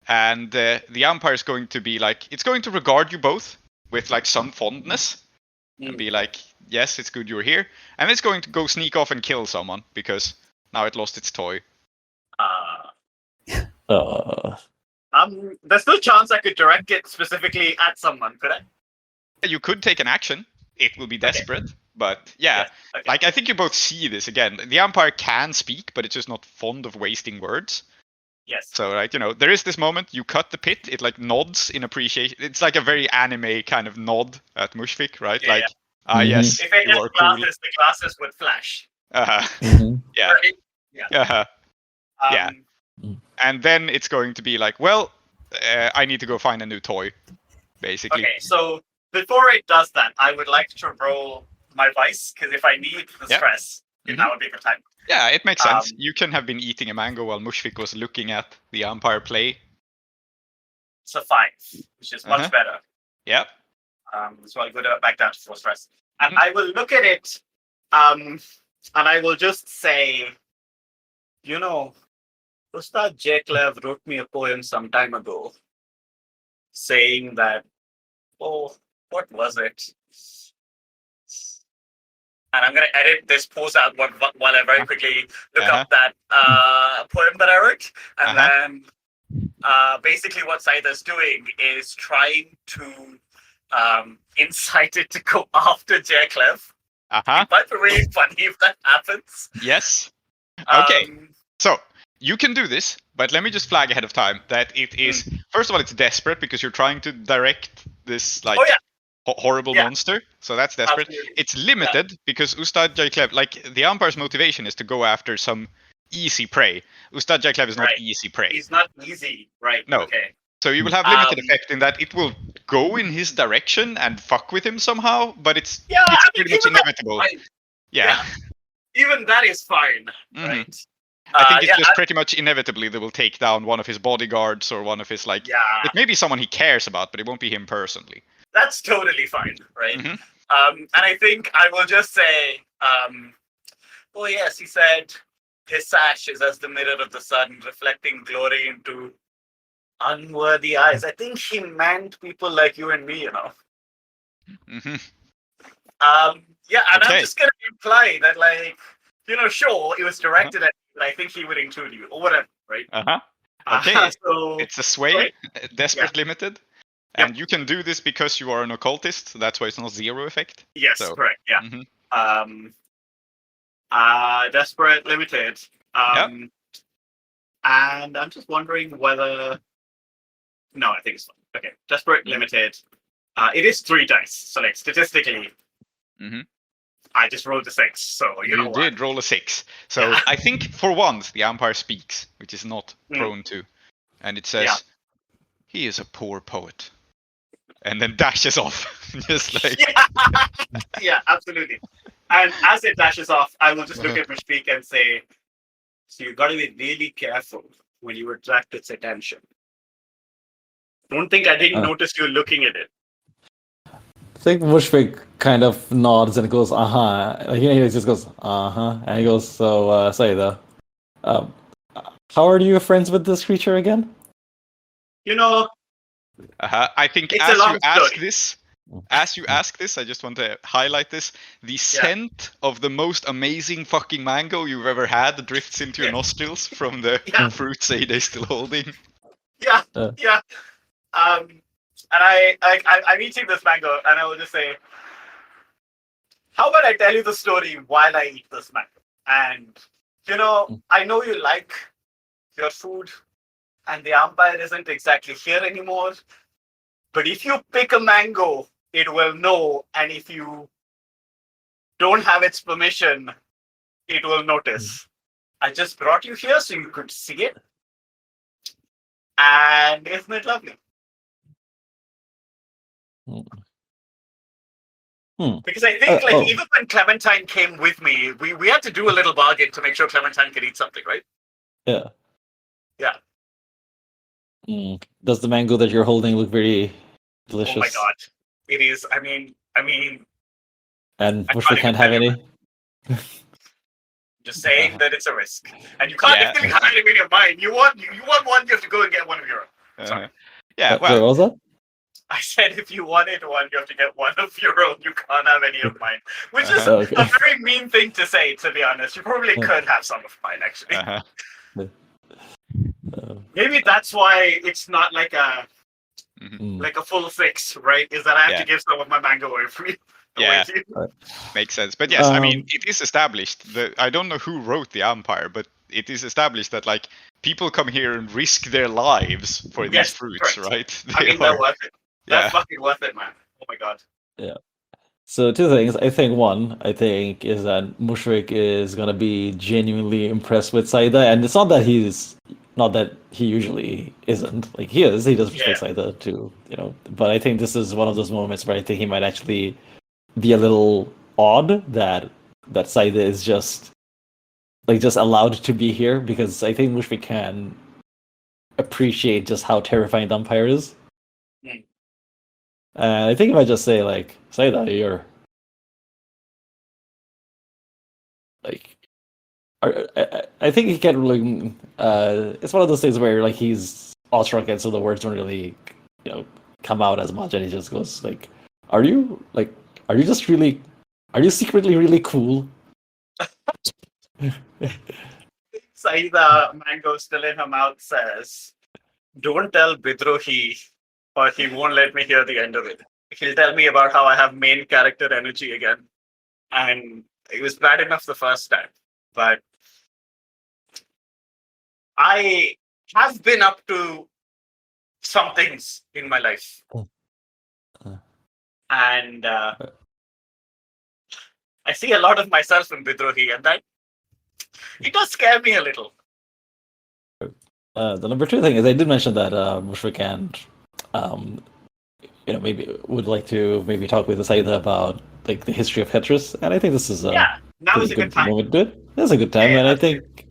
S2: And the Aampire is going to be like, it's going to regard you both with like some fondness and be like, yes, it's good you're here. And it's going to go sneak off and kill someone because now it lost its toy.
S4: There's no chance I could direct it specifically at someone, could I?
S2: You could take an action. It will be desperate, but yeah.
S4: Yes, okay.
S2: Like I think you both see this again. The Aampire can speak, but it's just not fond of wasting words.
S4: Yes.
S2: So like there is this moment you cut the pit. It like nods in appreciation. It's like a very anime kind of nod at Mushfik, right?
S4: Yeah,
S2: like yes,
S4: If I
S2: you
S4: had
S2: are
S4: glasses, the glasses would flash.
S2: cool. Yeah.
S4: Right? Yeah.
S2: Yeah. And then it's going to be like, well, I need to go find a new toy, basically.
S4: Okay, so before it does that, I would like to roll my vice, because if I need the stress, that would be the time.
S2: Yeah, it makes sense. You can have been eating a mango while Mushfik was looking at the Aampire play.
S4: It's a 5, which is much better.
S2: Yep.
S4: So I'll go back down to 4 stress. And I will look at it, and I will just say, Ustad Jeklev wrote me a poem some time ago saying that, what was it? And I'm going to edit this post out while I very quickly look up that poem that I wrote. And then basically what Saeeda's doing is trying to incite it to go after Jeklev. It might be really funny if that happens.
S2: Yes. Okay. So you can do this, but let me just flag ahead of time that it is, first of all, it's desperate because you're trying to direct this horrible monster. So that's desperate.
S4: Absolutely.
S2: It's limited because Ustad Jeklev, like the Aampire's motivation is to go after some easy prey. Ustad Jeklev is not easy prey.
S4: He's not easy, right?
S2: No.
S4: Okay.
S2: So you will have limited effect in that it will go in his direction and fuck with him somehow, but it's pretty much inevitable. Yeah.
S4: Even that is fine, right?
S2: I think it's just pretty much inevitably they will take down one of his bodyguards or one of his it may be someone he cares about, but it won't be him personally.
S4: That's totally fine, right? And I think I will just say, yes, he said his sash is as the mirror of the sun, reflecting glory into unworthy eyes. I think he meant people like you and me, I'm just gonna imply that, sure, it was directed at you, but I think he would include you or whatever, right?
S2: Okay.
S4: So
S2: it's a sway, desperate limited. And you can do this because you are an occultist, so that's why it's not 0 effect.
S4: Yes, correct. Yeah. Desperate limited. And I'm just wondering whether. No, I think it's fine. Okay, desperate limited. It is 3 dice, so statistically, I just rolled a 6. So you
S2: did roll a 6. So I think for once the Aampire speaks, which is not prone to, and it says, "He is a poor poet." And then dashes off, just like.
S4: Yeah, absolutely. And as it dashes off, I will just look at Mushfik and say, "So you got to be really careful when you attract its attention. Don't think I didn't notice you looking at it."
S1: I think Mushfik kind of nods and goes, he just goes, and he goes, "So, Saeeda, how are you friends with this creature again?"
S2: I think
S4: it's
S2: as you ask this, I just want to highlight this. The scent of the most amazing fucking mango you've ever had drifts into your nostrils from the fruit Saeeda is still holding.
S4: And I'm eating this mango, and I will just say, "How about I tell you the story while I eat this mango? And I know you like your food, and the Aampire isn't exactly here anymore. But if you pick a mango, it will know, and if you don't have its permission, it will notice. I just brought you here so you could see it. And isn't it lovely?" Because I think, even when Clementine came with me, we had to do a little bargain to make sure Clementine could eat something, right?
S1: Yeah.
S4: Yeah.
S1: Does the mango that you're holding look very delicious?
S4: Oh my god. It is, I mean...
S1: And Mushfik can't have any?
S4: Just saying that it's a risk. And you can't actually hide it in your mind. You want one, you have to go and get one of your own. Sorry.
S2: Yeah,
S1: What was that?
S4: I said if you wanted one, you have to get one of your own. You can't have any of mine. Which is a very mean thing to say, to be honest. You probably could have some of mine, actually. Maybe that's why it's not like a
S2: Mhm.
S4: full fix, right? Is that I have
S2: Yeah.
S4: to give some of my mango away for you.
S2: Yeah.
S4: Away to you.
S2: Makes sense. But yes, I mean,
S1: Um,
S2: it is established that I don't know who wrote the Aampire, but it is established that like people come here and risk their lives for these
S4: Yes,
S2: fruits,
S4: correct.
S2: right?
S4: I mean, they're worth it. They're
S2: yeah.
S4: fucking worth it, man. Oh my god.
S1: yeah. So two things. I think one, I think is that Mushrik is gonna be genuinely impressed with Saeeda, and it's not that he usually isn't. Like he is, he does respect
S4: Yeah.
S1: Saeeda too, you know. But I think this is one of those moments where I think he might actually be a little odd that Saeeda is just allowed to be here because I think Mushrik can appreciate just how terrifying the Umpire is.
S4: Mm.
S1: I think if I just say like Saeeda, you're like I think he can't really. It's one of those things where like he's awestruck, and so the words don't really, come out as much, and he just goes like, "Are you just really? Are you secretly really cool?"
S4: Saeeda, mango still in her mouth, says, "Don't tell Bidrohi, or he won't let me hear the end of it. He'll tell me about how I have main character energy again. And it was bad enough the first time. But I have been up to some things in my life. And I see a lot of myself in Bidrohi, and that it does scare me a little.
S1: The number two thing is I did mention that Mushrik and maybe would like to maybe talk with Saeeda about like the history of Tetris, and I think this is a
S4: Yeah, now
S1: pretty
S4: is a good
S1: good
S4: time.
S1: moment to do it. That's a good time,
S4: Yeah,
S1: and I
S4: absolutely.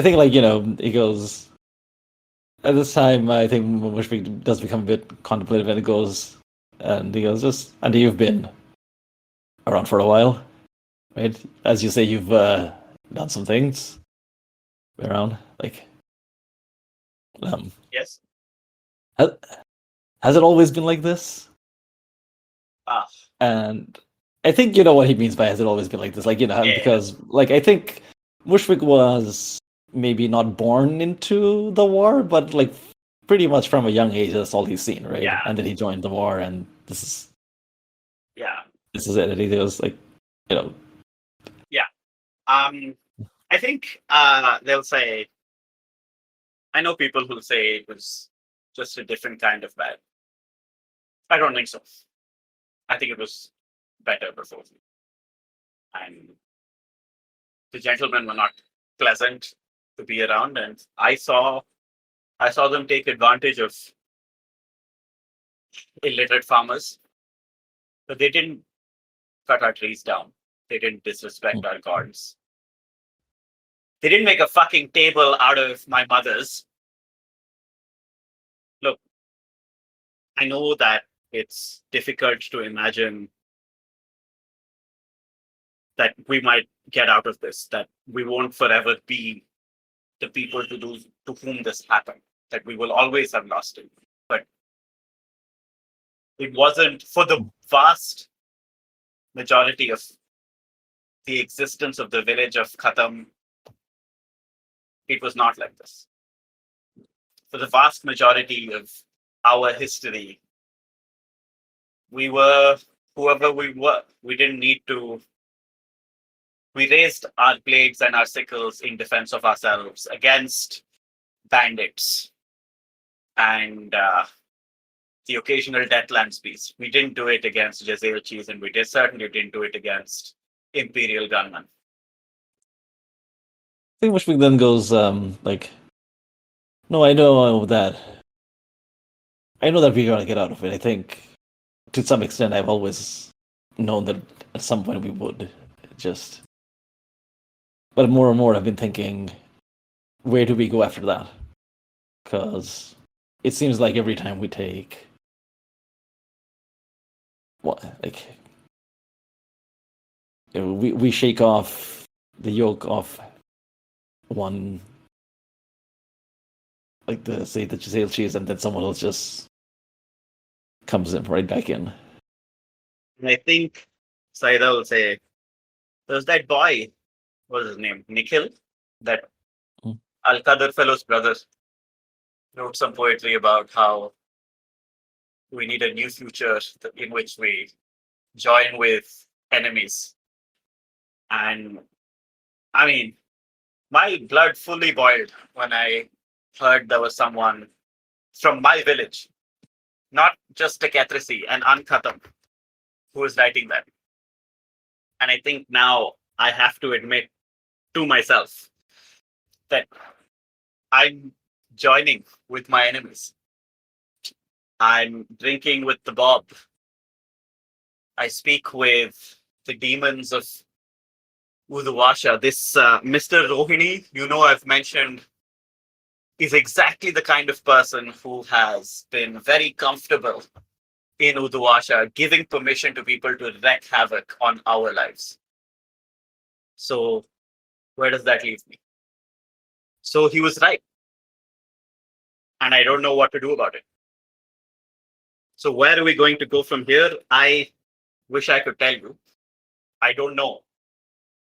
S1: think like he goes at this time. I think Mushrik does become a bit contemplative, and he goes just, and you've been around for a while, right? As you say, you've done some things around. Like,
S4: Yes.
S1: has, has it always been like this?
S4: Ah,
S1: And I think you know what he means by has it always been like this? Like,
S4: yeah.
S1: because like I think Mushrik was maybe not born into the war, but like pretty much from a young age, that's all he's seen, right?
S4: Yeah.
S1: And then he joined the war, and
S4: Yeah.
S1: this is it. And he goes like, you know,
S4: I think they'll say, I know people who'll say it was just a different kind of bad. I don't think so. I think it was better before. And the gentlemen were not pleasant to be around, and I saw them take advantage of illiterate farmers, but they didn't cut our trees down. They didn't disrespect our gods. They didn't make a fucking table out of my mother's. Look, I know that it's difficult to imagine that we might get out of this, that we won't forever be the people to whom this happened, that we will always have lost it. But it wasn't for the vast majority of the existence of the village of Khatam. It was not like this. For the vast majority of our history, we were whoever we were. We didn't need to. We raised our blades and our sickles in defense of ourselves against bandits and the occasional Deathlands piece. We didn't do it against Jazeera cheese, and we certainly didn't do it against Imperial gunmen.
S1: I think Mushrik then goes like, no, I know that we're gonna get out of it. I think to some extent I've always known that at some point we would just, but more and more I've been thinking, where do we go after that? Because it seems like every time we take we shake off the yoke of one, like the Jazeera cheese, and then someone else just comes in right back in.
S4: And I think Saeeda will say, there's that boy, what was his name? Nikhil? That Al Qadr fellow's brother. wrote some poetry about how we need a new future in which we join with enemies. And I mean, my blood fully boiled when I heard there was someone from my village, not just a Katrisi, an Unkhatam, who was writing that. And I think now I have to admit to myself that I'm joining with my enemies. I'm drinking with the Bob. I speak with the demons of Uduvasha. This Mr. Rohini, I've mentioned, is exactly the kind of person who has been very comfortable in Uduvasha, giving permission to people to wreak havoc on our lives. So, where does that leave me? So, he was right. And I don't know what to do about it. So, where are we going to go from here? I wish I could tell you. I don't know.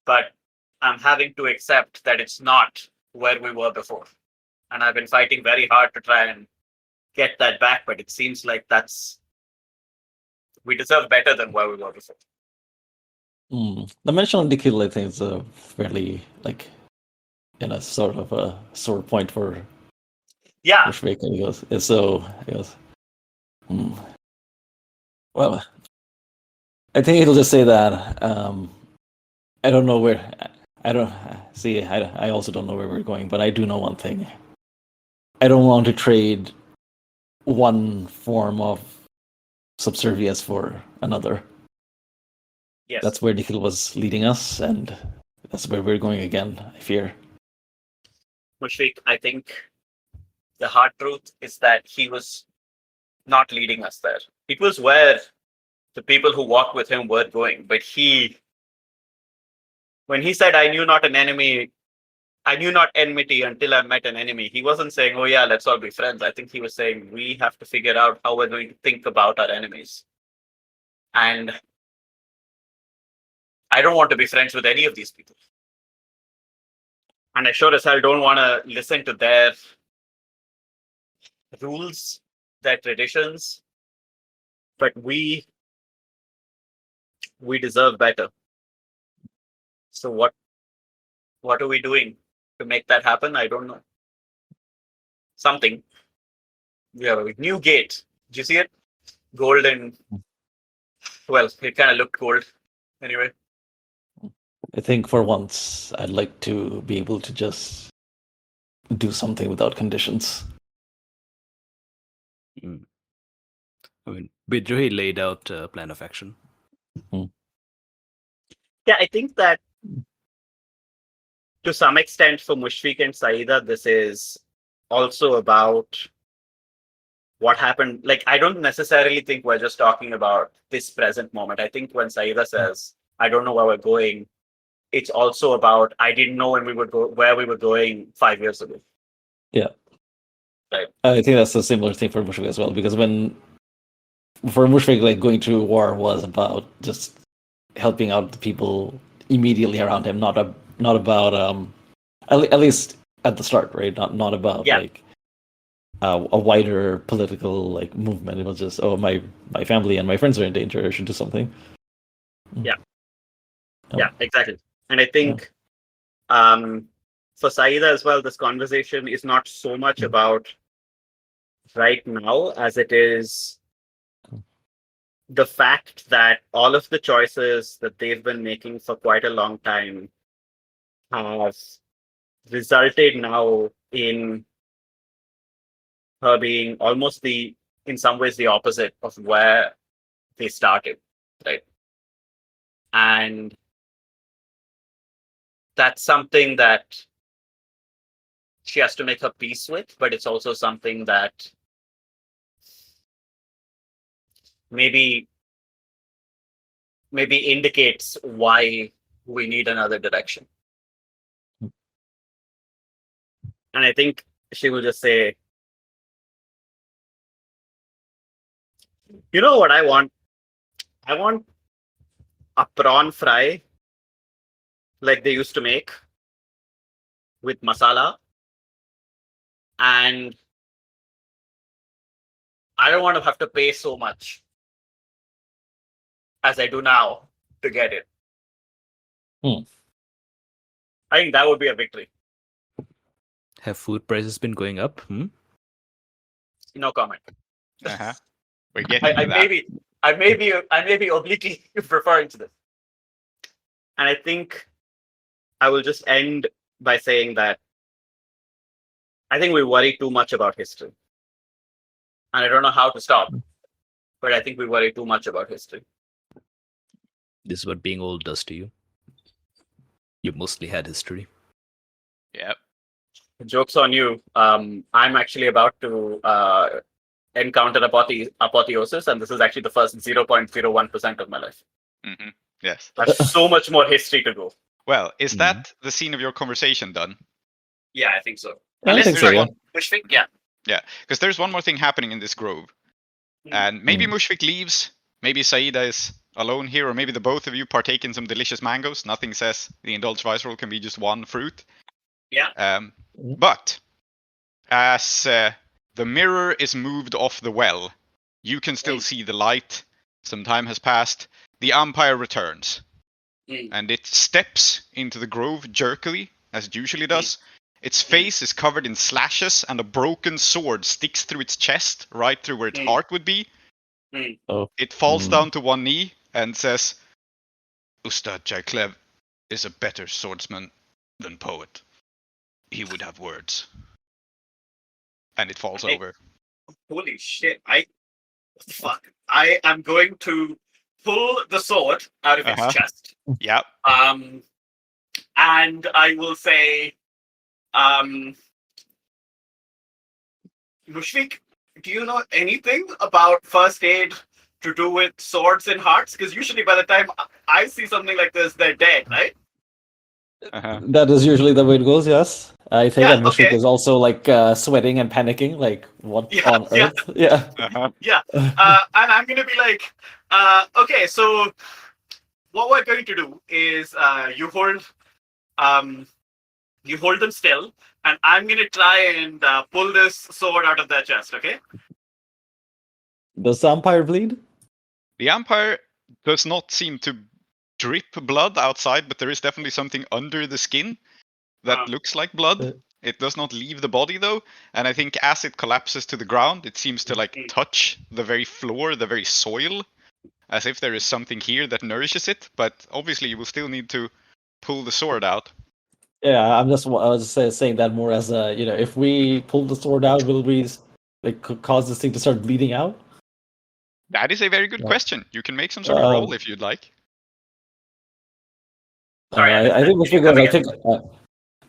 S4: But I'm having to accept that it's not where we were before. And I've been fighting very hard to try and get that back, but it seems like we deserve better than where we were before.
S1: The mention of Nikhil, I think, is a fairly, sort of a sore point for Bushwick. And he goes, well, I think he'll just say that, I don't know where, I also don't know where we're going, but I do know one thing. I don't want to trade one form of subservience for another.
S4: Yes.
S1: That's where Nikhil was leading us, and that's where we're going again, I fear.
S4: Mushfiq, I think the hard truth is that he was not leading us there. It was where the people who walked with him were going, but when he said, I knew not enmity until I met an enemy, he wasn't saying, oh yeah, let's all be friends. I think he was saying, we have to figure out how we're going to think about our enemies. And I don't want to be friends with any of these people. And I sure as hell don't want to listen to their rules, their traditions. But we deserve better. So what are we doing to make that happen? I don't know. Something. We have a new gate. Did you see it? Golden. Well, it kind of looked gold. Anyway.
S1: I think for once, I'd like to be able to just do something without conditions.
S3: I mean, Bidrohi laid out a plan of action.
S4: Yeah, I think that to some extent for Mushfiq and Saeeda, this is also about what happened. Like, I don't necessarily think we're just talking about this present moment. I think when Saeeda says, I don't know where we're going, it's also about, I didn't know where we were going 5 years ago.
S1: Yeah.
S4: Right.
S1: I think that's a similar thing for Mushfiq as well, because for Mushfiq, going to war was about just helping out the people immediately around him, not about at least at the start, right? Not about a wider political movement. It was just, my family and my friends are in danger, I should do something.
S4: Yeah, exactly. And I think for Saeeda as well, this conversation is not so much about right now as it is the fact that all of the choices that they've been making for quite a long time have resulted now in her being almost in some ways the opposite of where they started, right? And that's something that she has to make her peace with, but it's also something that maybe indicates why we need another direction. And I think she will just say, you know what I want? I want a prawn fry like they used to make with masala and I don't want to have to pay so much as I do now to get it. I think that would be a victory.
S3: Have food prices been going up?
S4: No comment.
S2: Uh-huh. We're getting to that.
S4: I may be obliquely referring to this. And I think I will just end by saying that I think we worry too much about history. And I don't know how to stop, but I think we worry too much about history.
S3: This is what being old does to you. You mostly had history.
S2: Yep.
S4: Joke's on you. I'm actually about to encounter apotheosis, and this is actually the first 0.01% of my life.
S2: Mm-hmm. Yes.
S4: There's so much more history to go.
S2: Well, is that the scene of your conversation done?
S4: Yeah, I think so.
S1: I think so, yeah.
S4: Mushfik, yeah.
S2: Yeah, because there's one more thing happening in this grove. And maybe Mushfik leaves, maybe Saeeda is alone here, or maybe the both of you partake in some delicious mangoes. Nothing says the indulged viceroy can be just one fruit.
S4: Yeah.
S2: But as the mirror is moved off the well, you can still see the light. Some time has passed. The Aampire returns. And it steps into the grove jerkily, as it usually does. Its face is covered in slashes, and a broken sword sticks through its chest, right through where its heart would be.
S1: Oh.
S2: It falls down to one knee and says, Ustad Jaiklev is a better swordsman than poet. He would have words. And it falls over.
S4: Holy shit. What the fuck? I am going to pull the sword out of its chest.
S2: Yep.
S4: And I will say, Mushfik, do you know anything about first aid to do with swords and hearts? Because usually by the time I see something like this, they're dead, right?
S1: That is usually the way it goes, yes. I think that Mushfik
S4: okay.
S1: is also like sweating and panicking, like what on earth? Yeah.
S4: And I'm gonna be like, okay, so what we're going to do is you hold them still, and I'm gonna try and pull this sword out of their chest, okay?
S1: Does the Aampire bleed?
S2: The Aampire does not seem to drip blood outside, but there is definitely something under the skin that looks like blood. It does not leave the body though, and I think as it collapses to the ground, it seems to like touch the very floor, the very soil, as if there is something here that nourishes it. But obviously, you will still need to pull the sword out.
S1: Yeah, I was saying that more as a, if we pull the sword out, will we cause this thing to start bleeding out?
S2: That is a very good question. You can make some sort of roll if you'd like.
S4: Sorry,
S1: I think Mushfik goes.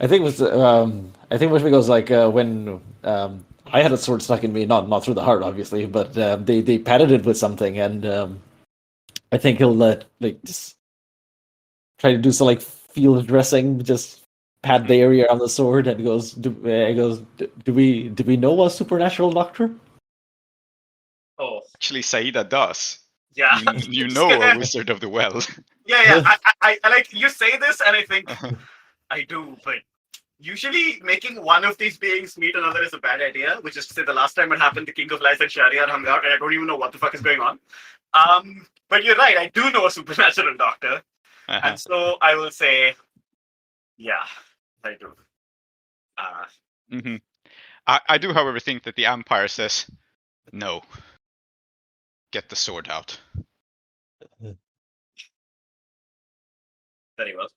S1: I think Mushfik goes like when I had a sword stuck in me, not through the heart, obviously, but they padded it with something, and I think he'll just try to do some like field dressing, just pat the area on the sword, and goes, do we know a supernatural doctor?
S4: Oh,
S2: actually, Saeeda does.
S4: Yeah,
S2: you know a wizard of the well.
S4: Yeah. I like you say this, and I think I do, but usually making one of these beings meet another is a bad idea. Which is to say, the last time it happened, the King of Lies and Shariar hung out, and I don't even know what the fuck is going on. But you're right. I do know a supernatural doctor, and so I will say, yeah, I do.
S2: I do, however, think that the Aampire says, no. Get the sword out.
S4: Very well.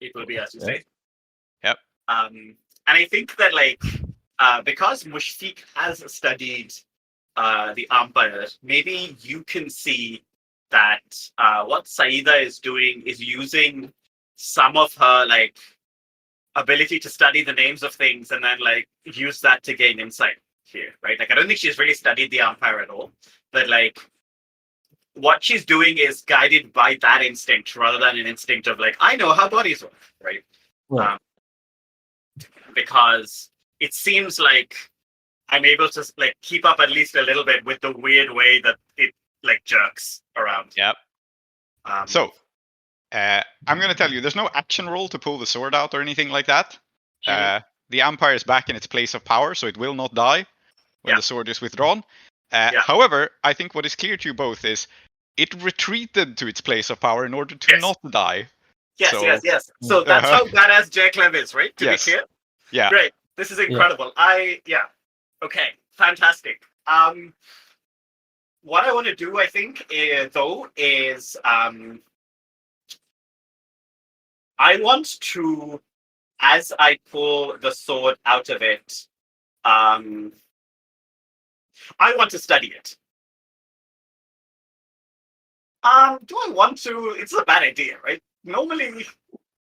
S4: It will be as you say.
S2: Yep.
S4: And I think that because Mushfik has studied the Aampire, maybe you can see that what Saeeda is doing is using some of her ability to study the names of things and then use that to gain insight here, right? I don't think she's really studied the Aampire at all, but what she's doing is guided by that instinct rather than an instinct of I know how bodies work, right? Because it seems like I'm able to keep up at least a little bit with the weird way that it jerks around.
S2: Yep. So I'm going to tell you, there's no action roll to pull the sword out or anything like that. The Aampire is back in its place of power, so it will not die. when
S4: Yeah.
S2: the sword is withdrawn.
S4: Yeah.
S2: However, I think what is clear to you both is it retreated to its place of power in order to
S4: Yes.
S2: not die.
S4: Yes,
S2: So-
S4: yes. So that's how badass J. Clem is, right? To
S2: Yes.
S4: be clear?
S2: Yeah.
S4: Great. This is incredible. Okay, fantastic. What I want to do, I think, though, is I want to, as I pull the sword out of it, I want to study it. Do I want to? It's a bad idea, right? Normally,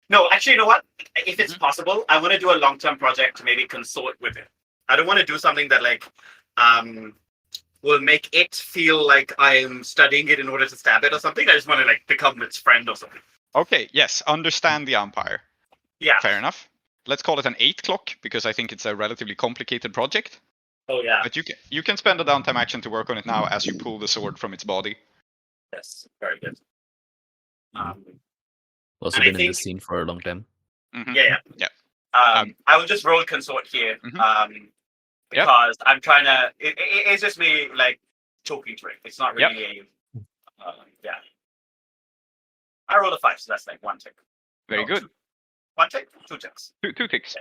S4: no. Actually, you know what? If it's possible, I want to do a long-term project to maybe consort with it. I don't want to do something that will make it feel like I'm studying it in order to stab it or something. I just want to become its friend or something.
S2: Okay, yes, understand the Aampire.
S4: Yeah.
S2: Fair enough. Let's call it an 8 clock, because I think it's a relatively complicated project.
S4: Oh yeah.
S2: But you can spend a downtime action to work on it now as you pull the sword from its body.
S4: Yes. Very good.
S3: Also
S4: And I
S3: been in
S4: think-
S3: this scene for a long time.
S2: Mhm.
S4: Yeah.
S2: Yeah.
S4: I will just roll consort here.
S2: Mhm.
S4: Because I'm trying to. It's just me talking to it. It's not really yeah. I rolled a 5, so that's 1 tick.
S2: Very
S4: No,
S2: good.
S4: 1 tick, 2 ticks.
S2: Two ticks.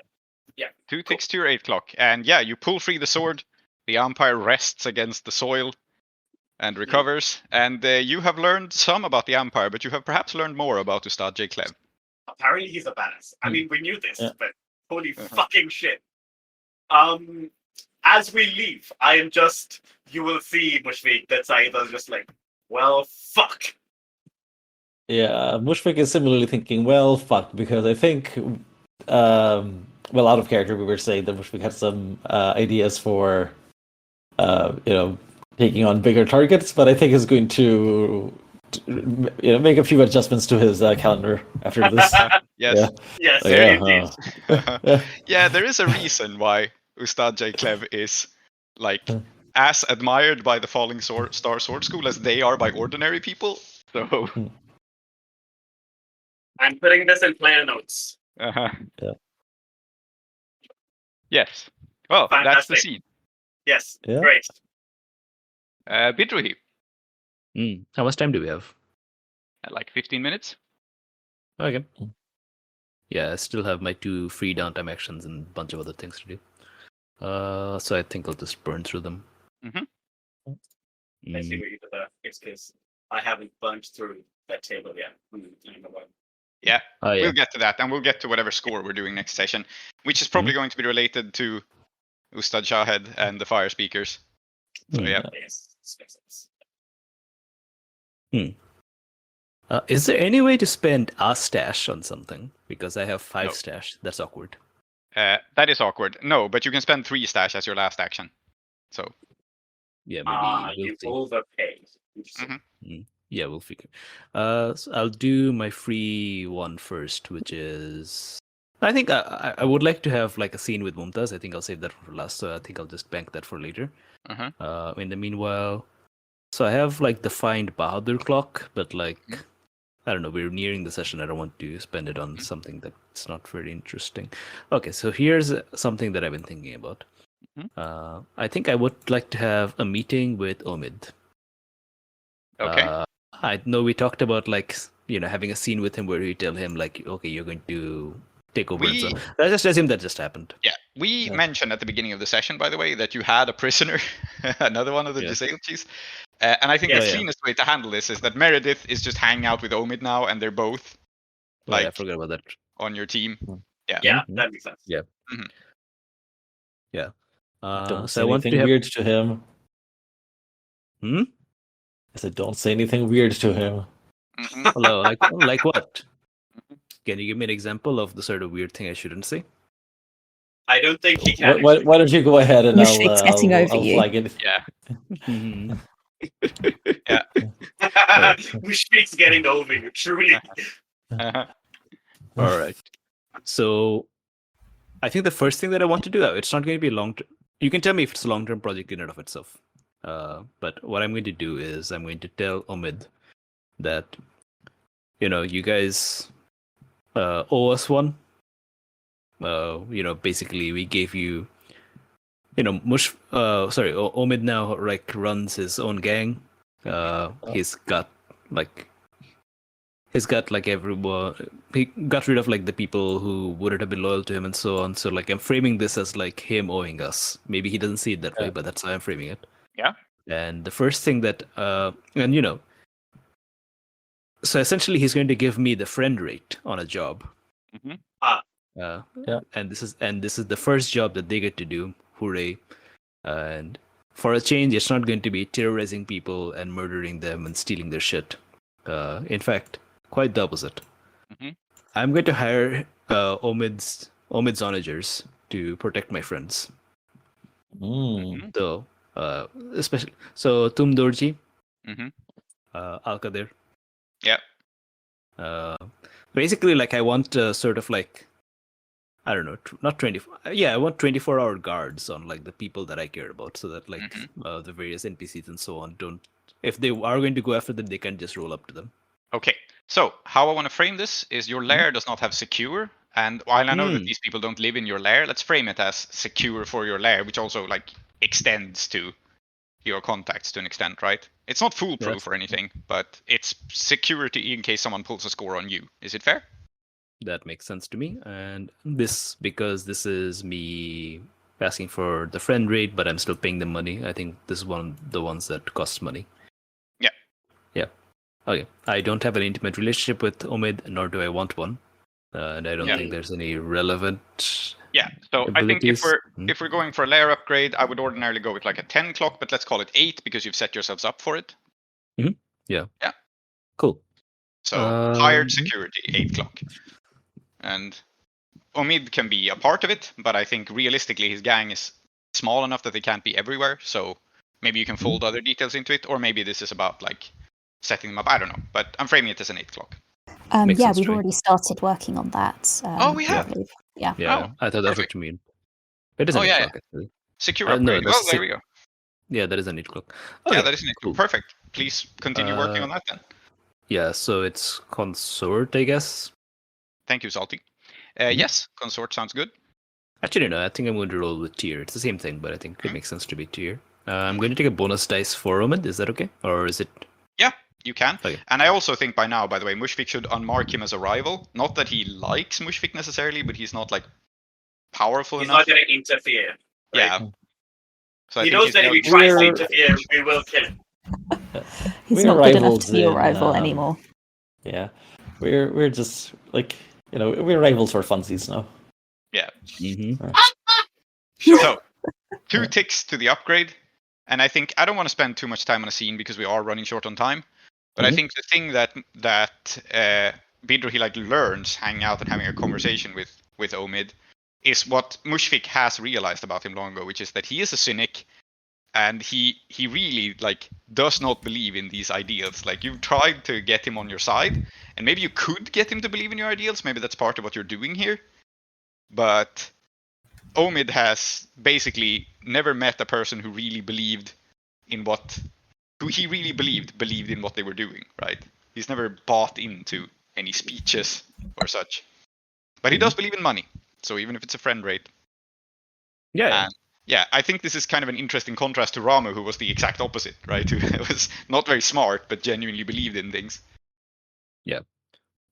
S4: Yeah.
S2: 2 ticks to your 8 clock. And yeah, you pull free the sword. The Aampire rests against the soil and recovers. And you have learned some about the Aampire, but you have perhaps learned more about Ustad J. Clev.
S4: Apparently, he's a badass. I mean, we knew this,
S1: Yeah.
S4: but holy fucking shit. As we leave, I am just. You will see, Mushfiq, that Saeeda's just well, fuck.
S1: Yeah, Mushfiq is similarly thinking, well, fuck, because I think, well, out of character, we were saying that Mushfiq had some ideas for, taking on bigger targets, but I think he's going to make a few adjustments to his calendar after this.
S2: Yes.
S4: Yes,
S1: Yeah,
S4: indeed.
S2: Yeah, there is a reason why Ustad J. Clev is as admired by the Falling Star Sword School as they are by ordinary people. So
S4: I'm putting this in player notes.
S2: yeah. Yes. Well, that's the
S4: Fantastic.
S2: scene.
S4: Yes,
S1: Yeah.
S4: great.
S2: Bidrohi,
S3: How much time do we have?
S2: 15 minutes.
S3: Okay. Yeah, I still have my 2 free downtime actions and a bunch of other things to do. So I think I'll just burn through them.
S2: Mhm.
S4: I see what you did there. It's because I haven't burnt through that table yet.
S2: Yeah,
S3: Oh yeah.
S2: we'll get to that, and we'll get to whatever score we're doing next session, which is probably going to be related to Ustad Shahed and the fire speakers. So yeah.
S4: Yes, this makes sense.
S3: Is there any way to spend a stash on something? Because I have 5
S2: No.
S3: stash. That's awkward.
S2: That is awkward. No, but you can spend 3 stash as your last action. So
S3: Yeah, maybe we'll
S4: You
S3: see.
S4: overpaid. Interesting.
S2: Mhm.
S3: Yeah, we'll figure. So I'll do my free one first, which is. I think I would like to have a scene with Mumtaz. I think I'll save that for last, so I think I'll just bank that for later.
S2: Uh-huh.
S3: In the meanwhile, so I have the Find Bahadur clock, but I don't know. We're nearing the session. I don't want to spend it on something that's not very interesting. Okay, so here's something that I've been thinking about. I think I would like to have a meeting with Omid.
S2: Okay.
S3: I know we talked about having a scene with him where we tell him okay, you're going to take over. And so let's just assume that just happened.
S2: Yeah, we mentioned at the beginning of the session, by the way, that you had a prisoner, another one of the disabled chiefs. And I think the cleanest way to handle this is that Meredith is just hanging out with Omid now, and they're both
S3: I forgot about that.
S2: on your team. Yeah.
S4: Yeah, that makes sense.
S3: Yeah.
S2: Mhm.
S3: Yeah.
S1: Don't
S3: so
S1: say
S3: I want
S1: anything
S3: to have...
S1: weird to him. I said, don't say anything weird to him.
S2: Mhm.
S3: Hello, like what? Can you give me an example of the sort of weird thing I shouldn't say?
S4: I don't think he can.
S1: Why don't you go ahead and
S5: Mushfiq's getting over
S1: I'll
S5: you.
S1: flag it.
S2: Yeah.
S4: Mushfiq's getting over you, truly.
S2: Uh-huh.
S3: All right. So I think the first thing that I want to do, it's not going to be long-term. You can tell me if it's a long-term project in and of itself. But what I'm going to do is I'm going to tell Omid that, you guys owe us one. Basically we gave you Omid now like runs his own gang. He's got everyone. He got rid of like the people who wouldn't have been loyal to him and so on. So like I'm framing this as like him owing us. Maybe he doesn't see it that way, but that's how I'm framing it.
S2: Yeah.
S3: And the first thing that so essentially he's going to give me the friend rate on a job.
S2: Mhm.
S3: And this is the first job that they get to do. Hooray! And for a change, it's not going to be terrorizing people and murdering them and stealing their shit. In fact, quite the opposite.
S2: Mhm.
S3: I'm going to hire Omid's onagers to protect my friends. So, especially Tum Dorji,
S2: Mhm.
S3: Al-Qadir.
S2: Yeah.
S3: Basically, like I want sort of like, I don't know, not 24. Yeah, I want 24-hour guards on like the people that I care about, so that like the various NPCs and so on don't. If they are going to go after them, they can just roll up to them.
S2: Okay. So how I want to frame this is your lair does not have secure, and while I know that
S3: Hmm.
S2: these people don't live in your lair, let's frame it as secure for your lair, which also like extends to your contacts to an extent, right? It's not foolproof
S3: Yes.
S2: or anything, but it's security in case someone pulls a score on you. Is it fair?
S3: That makes sense to me. And because this is me asking for the friend rate, but I'm still paying them money. I think this is one of the ones that costs money.
S2: Yeah.
S3: Yeah. Okay. I don't have an intimate relationship with Omid, nor do I want one. And I don't think there's any relevant.
S2: Yeah. So I think
S3: abilities.
S2: if we're going for a layer upgrade, I would ordinarily go with like a 10 clock, but let's call it 8 because you've set yourselves up for it.
S3: Yeah.
S2: Yeah.
S3: Cool.
S2: So hired security, 8 clock. And Omid can be a part of it, but I think realistically his gang is small enough that they can't be everywhere. So maybe you can fold other details into it, or maybe this is about like setting them up. I don't know, but I'm framing it as an 8 clock.
S3: Makes
S5: Yeah,
S3: sense
S5: we've
S3: to me.
S5: already started working on that.
S2: We have.
S5: I believe. Yeah.
S3: Yeah, I thought that's what you mean. It is an 8
S2: yeah.
S3: clock, actually.
S2: Secure
S3: No,
S2: upgrade.
S3: that's
S2: Well, there we go.
S3: Yeah, that is an 8 clock.
S2: Yeah, that is an 8
S3: cool.
S2: clock. Perfect. Please continue working on that then.
S3: Yeah, so it's consort, I guess.
S2: Thank you, Salty. Yes, consort sounds good.
S3: Actually, no, I think I'm going to roll with tier. It's the same thing, but I think it makes sense to be tier. I'm going to take a bonus dice for Omid. Is that okay? Or is it?
S2: Yeah, you can.
S3: Okay.
S2: And I also think by now, by the way, Mushfik should unmark him as a rival. Not that he likes Mushfik necessarily, but he's not like powerful
S4: He's
S2: enough.
S4: not going to interfere. Right?
S2: Yeah. So
S4: He knows that if he tries to interfere, we will kill him.
S5: He's
S1: We're
S5: not good enough
S1: rivals
S5: to be your
S1: in,
S5: rival anymore.
S1: Yeah, we're just like we're rivals for funsies now.
S2: Yeah.
S3: Mm-hmm.
S2: So 2 ticks to the upgrade, and I think I don't want to spend too much time on a scene because we are running short on time. But I think the thing that Bidrohi like learns hanging out and having a conversation with Omid is what Mushfik has realized about him long ago, which is that he is a cynic, and he really like does not believe in these ideals. Like you've tried to get him on your side, and maybe you could get him to believe in your ideals. Maybe that's part of what you're doing here. But Omid has basically never met a person who really believed in who he really believed in what they were doing, right? He's never bought into any speeches or such. But he does believe in money. So even if it's a friend rate.
S3: Yeah.
S2: Yeah, I think this is kind of an interesting contrast to Ramu, who was the exact opposite, right? Who was not very smart, but genuinely believed in things.
S3: Yeah.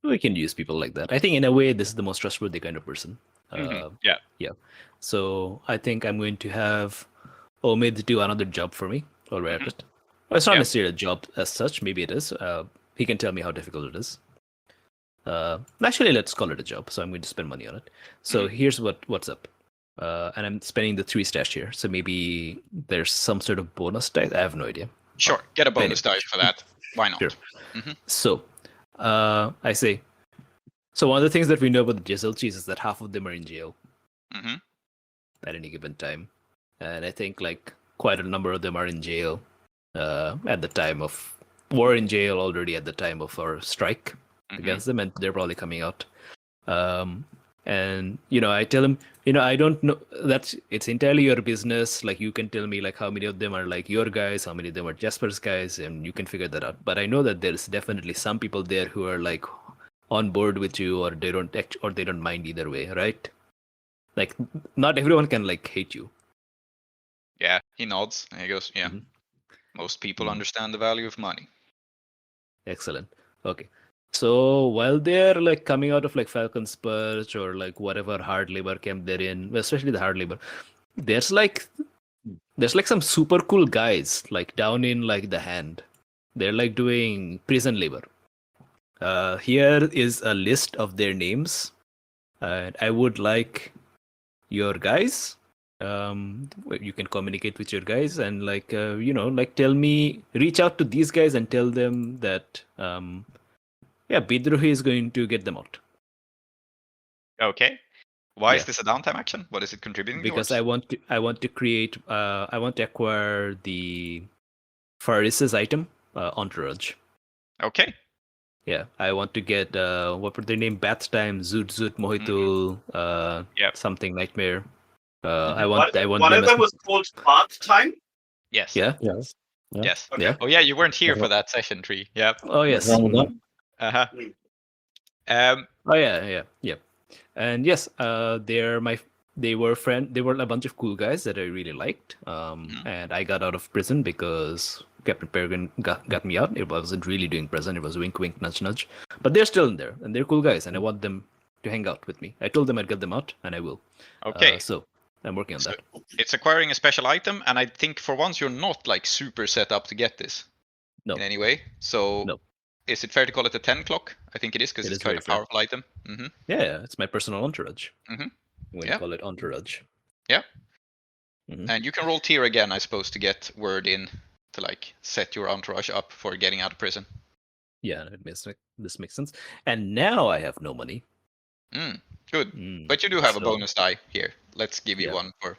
S3: We can use people like that. I think in a way, this is the most trustworthy kind of person.
S2: Yeah.
S3: Yeah. So I think I'm going to have Omid do another job for me. All right. Well, it's not necessarily a job as such. Maybe it is. He can tell me how difficult it is. Actually, let's call it a job. So I'm going to spend money on it. So here's what's up. And I'm spending the 3 stash here. So maybe there's some sort of bonus dice. I have no idea.
S2: Sure. Get a bonus dice for that. Why not?
S3: Sure. So I say. So one of the things that we know about the Jezilchis is that half of them are in jail at any given time. And I think like quite a number of them are in jail at the time of were in jail already at the time of our strike against them, and they're probably coming out. And I tell him, I don't know, that's it's entirely your business. Like you can tell me like how many of them are like your guys, how many of them are Jasper's guys, and you can figure that out. But I know that there's definitely some people there who are like on board with you, or they don't mind either way, right? Like not everyone can like hate you.
S2: Yeah, he nods and he goes, yeah.
S3: Mhm.
S2: Most people
S3: Mhm.
S2: understand the value of money.
S3: Excellent. Okay. So while they're like coming out of like Falcon's Perch or like whatever hard labor camp they're in, well, especially the hard labor, there's like some super cool guys like down in like the hand. They're like doing prison labor. Here is a list of their names, and I would like your guys. You can communicate with your guys and like tell me, reach out to these guys and tell them that Bidrohi is going to get them out
S2: Okay. Why is
S3: Yeah.
S2: this a downtime action? What is it contributing
S3: because
S2: towards?
S3: I want to create I want to acquire the Faris's item entourage.
S2: Okay.
S3: Yeah, I want to get what were their name? Bath Time, Zoot, Mohitul,
S2: Yep.
S3: something Nightmare.
S2: Mhm.
S3: I want
S4: One
S3: them
S4: of them was called Part Time.
S2: Yes.
S3: Yeah.
S1: Yes. Yeah.
S2: Yes.
S4: Okay.
S3: Yeah.
S2: Oh yeah, you weren't here
S1: Okay.
S2: for that session, Tree. Yep.
S3: Oh yes.
S1: Wrong with that?
S2: Uh-huh.
S4: Mm.
S3: Oh yeah. And yes, they were a bunch of cool guys that I really liked. And I got out of prison because Captain Peregrine got me out. It wasn't really doing prison, it was wink wink nudge nudge. But they're still in there and they're cool guys and I want them to hang out with me. I told them I'd get them out and I will.
S2: Okay.
S3: So I'm working on
S2: So-
S3: that.
S2: It's acquiring a special item, and I think for once you're not like super set up to get this
S3: No.
S2: in any way. So
S3: No.
S2: is it fair to call it a 10 clock? I think it is because
S3: It
S2: it's
S3: is
S2: quite
S3: very
S2: a
S3: fair.
S2: powerful item. Mm-hmm.
S3: Yeah, it's my personal entourage.
S2: Mhm.
S3: I'm going
S2: Yeah.
S3: to call it entourage.
S2: Yeah.
S3: Mhm.
S2: And you can roll tier again, I suppose, to get word in to like set your entourage up for getting out of prison.
S3: Yeah, this makes sense. And now I have no money.
S2: Good.
S3: Mm.
S2: But you do have a
S3: So-
S2: bonus die here. Let's give you
S3: Yeah.
S2: one for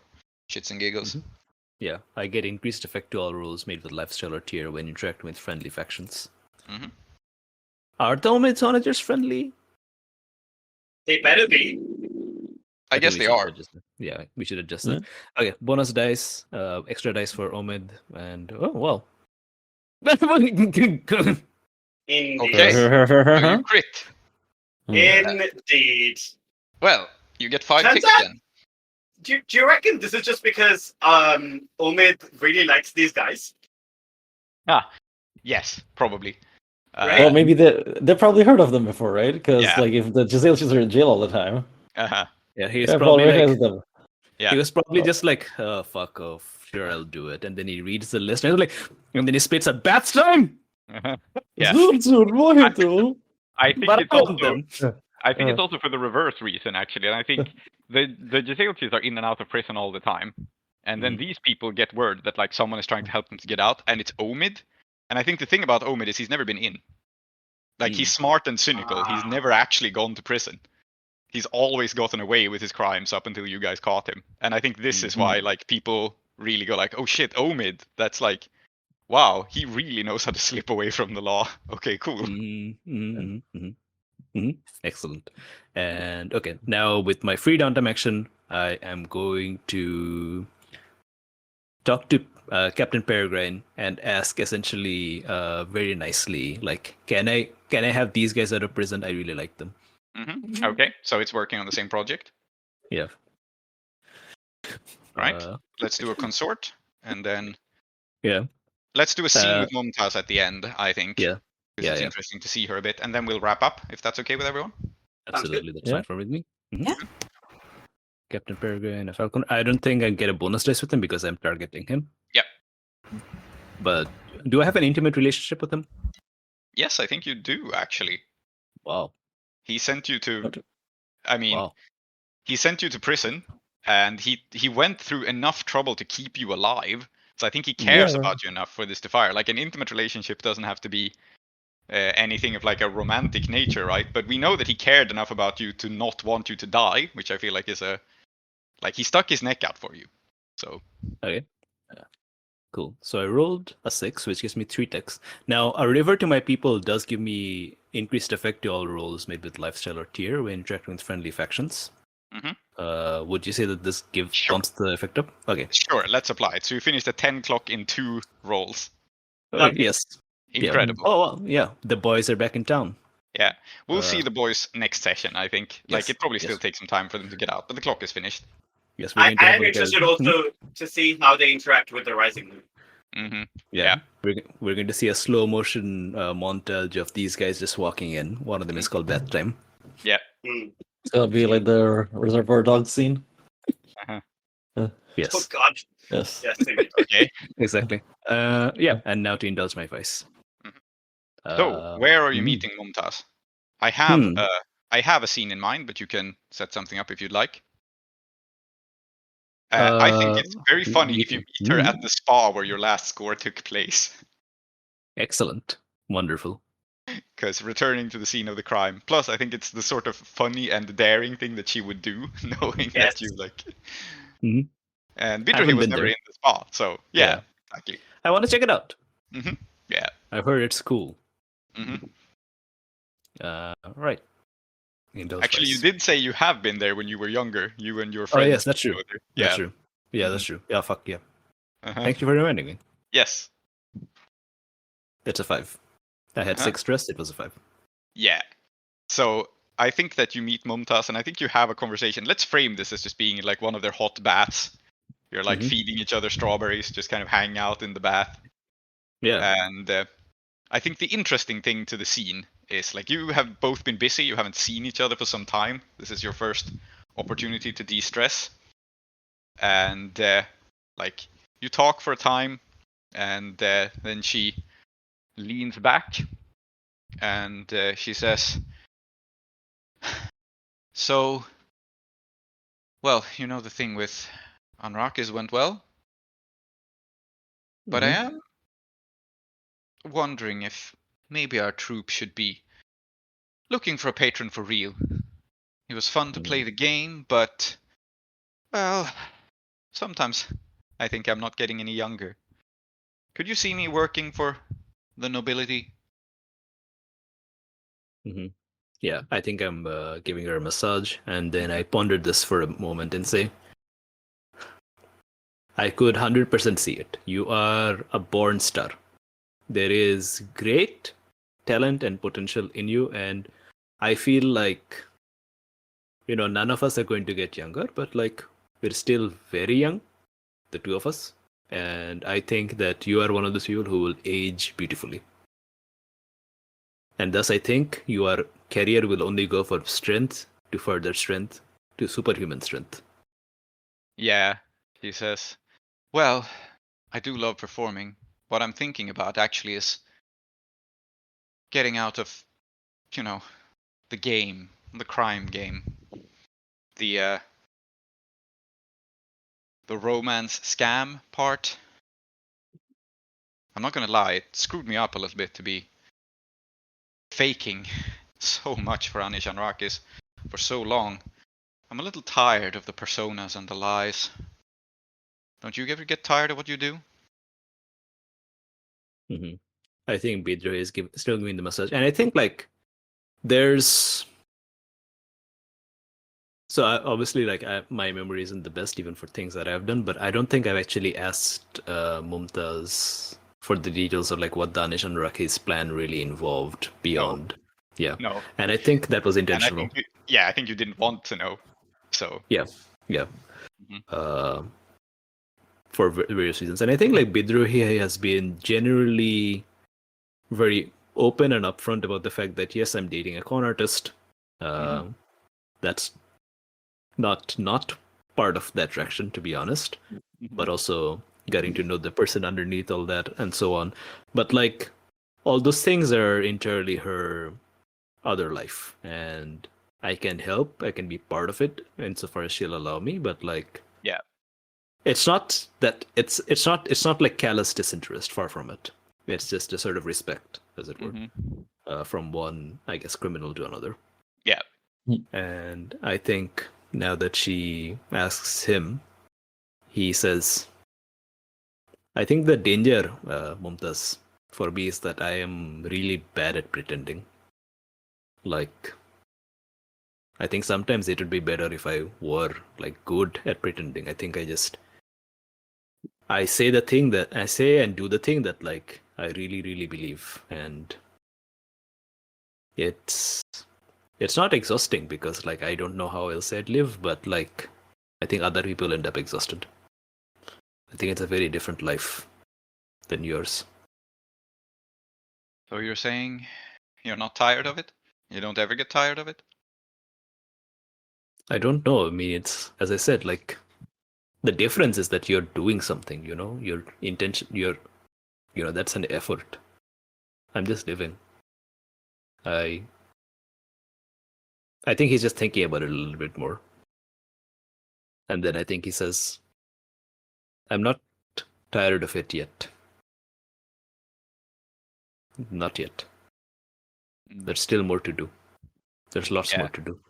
S2: shits and giggles.
S3: Mhm. Yeah, I get increased effect to all rolls made with lifestyle or tier when interacting with friendly factions.
S2: Mhm.
S3: Are the onagers friendly?
S4: They better be.
S2: I guess
S3: think
S2: they
S3: we should
S2: are.
S3: adjust that. Yeah, we should adjust that. Okay, bonus dice, extra dice for Omid, and oh well.
S4: Indeed.
S2: Okay. So you crit.
S4: Indeed.
S2: Well, you get 5
S4: Turns
S2: ticks
S4: out-
S2: then.
S4: Do you reckon this is just because Omid really likes these guys?
S2: Yes, probably.
S4: Right.
S1: Well, maybe they probably heard of them before, right? Because
S2: Yeah.
S1: like if the Giselles are in jail all the time,
S2: Uh-huh.
S3: Yeah, he was
S1: they
S3: probably like,
S1: recognized them.
S2: Yeah.
S3: he was probably just like, oh, fuck off, sure I'll do it, and then he reads the list, and he's like, and then he spits at Bat's time.
S2: Uh-huh. Yeah.
S1: Zoot, Mohitul.
S2: I think
S3: But
S2: it's
S3: I wasn't
S2: also
S3: them.
S2: I think it's also for the reverse reason actually, and I think the Giselles are in and out of prison all the time, and then these people get word that like someone is trying to help them to get out, and it's Omid. And I think the thing about Omid is he's never been in. Like he's smart and cynical. He's never actually gone to prison. He's always gotten away with his crimes up until you guys caught him. And I think this is why like people really go like, oh shit, Omid. That's like, wow, he really knows how to slip away from the law. Okay, cool.
S3: Excellent. And okay, now with my free downtime action, I am going to talk to Captain Peregrine and ask essentially very nicely, like, can I have these guys out of prison? I really like them.
S2: Okay, so it's working on the same project.
S3: Yeah.
S2: Right. Let's do a consort, and then
S3: Yeah.
S2: let's do a scene with Mumtaz at the end, I think.
S3: Yeah.
S2: Because it's interesting to see her a bit, and then we'll wrap up, if that's okay with everyone.
S3: Absolutely, that's
S1: Yeah.
S3: fine for with me. Mhm.
S5: Yeah.
S3: Captain Peregrine, a Falcon. I don't think I get a bonus dice with him because I'm targeting him.
S2: Yep.
S3: But do I have an intimate relationship with him?
S2: Yes, I think you do, actually.
S3: Wow.
S2: He sent you to...
S1: Okay.
S2: I mean,
S3: Wow.
S2: he sent you to prison, and he went through enough trouble to keep you alive. So I think he cares
S1: Yeah.
S2: about you enough for this to fire. Like, an intimate relationship doesn't have to be anything of like a romantic nature, right? But we know that he cared enough about you to not want you to die, which I feel like is a... Like, he stuck his neck out for you. So...
S3: Okay. Cool. So I rolled a 6, which gives me 3 ticks. Now, a river to my people does give me increased effect to all rolls made with lifestyle or tier when interacting with friendly factions. Would you say that this bumps the effect up? Okay.
S2: Sure, let's apply it. So you finished at 10 o'clock in 2 rolls.
S3: Yes.
S2: Incredible.
S3: Yeah. Oh, well, yeah. The boys are back in town.
S2: Yeah, we'll see the boys next session, I think. Like,
S3: Yes,
S2: it probably still
S3: yes.
S2: takes some time for them to get out, but the clock is finished.
S3: Yes, we're
S4: I
S3: going to have
S4: am
S3: like
S4: interested
S3: a,
S4: also to see how they interact with the rising moon.
S2: Mm-hmm.
S3: yeah. We're going to see a slow motion montage of these guys just walking in. One of them is called Bath Time.
S2: Yeah.
S4: Mm.
S1: It's gonna be like the Reservoir Dogs scene.
S2: Uh-huh.
S4: Oh
S3: Yes,
S4: God.
S1: Yes.
S4: Yes. Indeed.
S2: Okay.
S3: exactly. Yeah, and now to indulge my vice.
S2: So, where are you
S3: mhm.
S2: meeting Mumtaz? I
S3: Hmm.
S2: have a scene in mind, but you can set something up if you'd like. I think it's very funny if you meet her at the spa where your last score took place.
S3: Excellent. Wonderful.
S2: Because returning to the scene of the crime. Plus, I think it's the sort of funny and daring thing that she would do, knowing
S4: Yes.
S2: that you like.
S3: Mhm.
S2: And
S3: I
S2: Bidrohi
S3: haven't
S2: was
S3: been
S2: never
S3: there.
S2: in the spa, so yeah. Exactly.
S3: I want to check it out.
S2: Mm-hmm. Yeah.
S3: I've heard it's cool.
S2: Mm-hmm.
S3: Right. Indulge
S2: Actually, you
S3: vice.
S2: did say you have been there when you were younger. You and your
S3: Oh
S2: friends.
S3: yes, that's true.
S2: go there.
S3: That's
S2: Yeah.
S3: true. Yeah, that's true. Yeah, fuck yeah.
S2: Uh-huh.
S3: Thank you for reminding me.
S2: Yes.
S3: It's a 5. I had 6 stress. It was a 5.
S2: Yeah. So I think that you meet Mumtaz, and I think you have a conversation. Let's frame this as just being like one of their hot baths. You're like feeding each other strawberries, just kind of hanging out in the bath.
S3: Yeah.
S2: And I think the interesting thing to the scene is like you have both been busy. You haven't seen each other for some time. This is your first opportunity to de-stress. And like you talk for a time, and then she leans back and she says, "So, well, you know the thing with Anrakis went well, but I am wondering if maybe our troop should be looking for a patron for real. It was fun to play the game, but, well, sometimes I think I'm not getting any younger. Could you see me working for the nobility?"
S3: Yeah, I think I'm giving her a massage, and then I pondered this for a moment and say, I could 100% see it. You are a born star. There is great talent and potential in you, and I feel like, none of us are going to get younger, but like we're still very young, the two of us, and I think that you are one of those people who will age beautifully. And thus I think your career will only go from strength to further strength to superhuman strength.
S2: Yeah, he says, "Well, I do love performing. What I'm thinking about actually is getting out of, the game, the crime game. The romance scam part. I'm not gonna lie, it screwed me up a little bit to be faking so much for Anish and Rakis for so long. I'm a little tired of the personas and the lies. Don't you ever get tired of what you do?"
S3: I think Bidrohi is still giving the massage, and I think like there's obviously like my memory isn't the best even for things that I've done, but I don't think I've actually asked Mumtaz for the details of like what Danish and Raki's plan really involved beyond. Yeah.
S2: No.
S3: And I think that was intentional.
S2: I think you didn't want to know. So
S3: Yeah. For various reasons, and I think like Bidrohi has been generally very open and upfront about the fact that yes, I'm dating a con artist. That's not part of the attraction, to be honest, but also getting to know the person underneath all that and so on. But like all those things are entirely her other life, and I can help, I can be part of it insofar as she'll allow me, but like it's not that it's not like callous disinterest, far from it. It's just a sort of respect, as it were, from one, I guess, criminal to another.
S2: Yeah.
S3: And I think now that she asks him, he says, I think the danger, Mumtaz, for me is that I am really bad at pretending. Like, I think sometimes it would be better if I were like good at pretending. I think I say the thing that I say and do the thing that like I really, really believe. And it's not exhausting because like I don't know how else I'd live, but like I think other people end up exhausted. I think it's a very different life than yours.
S2: So you're saying you're not tired of it? You don't ever get tired of it?
S3: I don't know. I mean, it's, as I said, like, the difference is that you're doing something, your intention, that's an effort. I'm just living. I think he's just thinking about it a little bit more. And then I think he says, I'm not tired of it yet. Not yet. There's still more to do. There's lots more to do.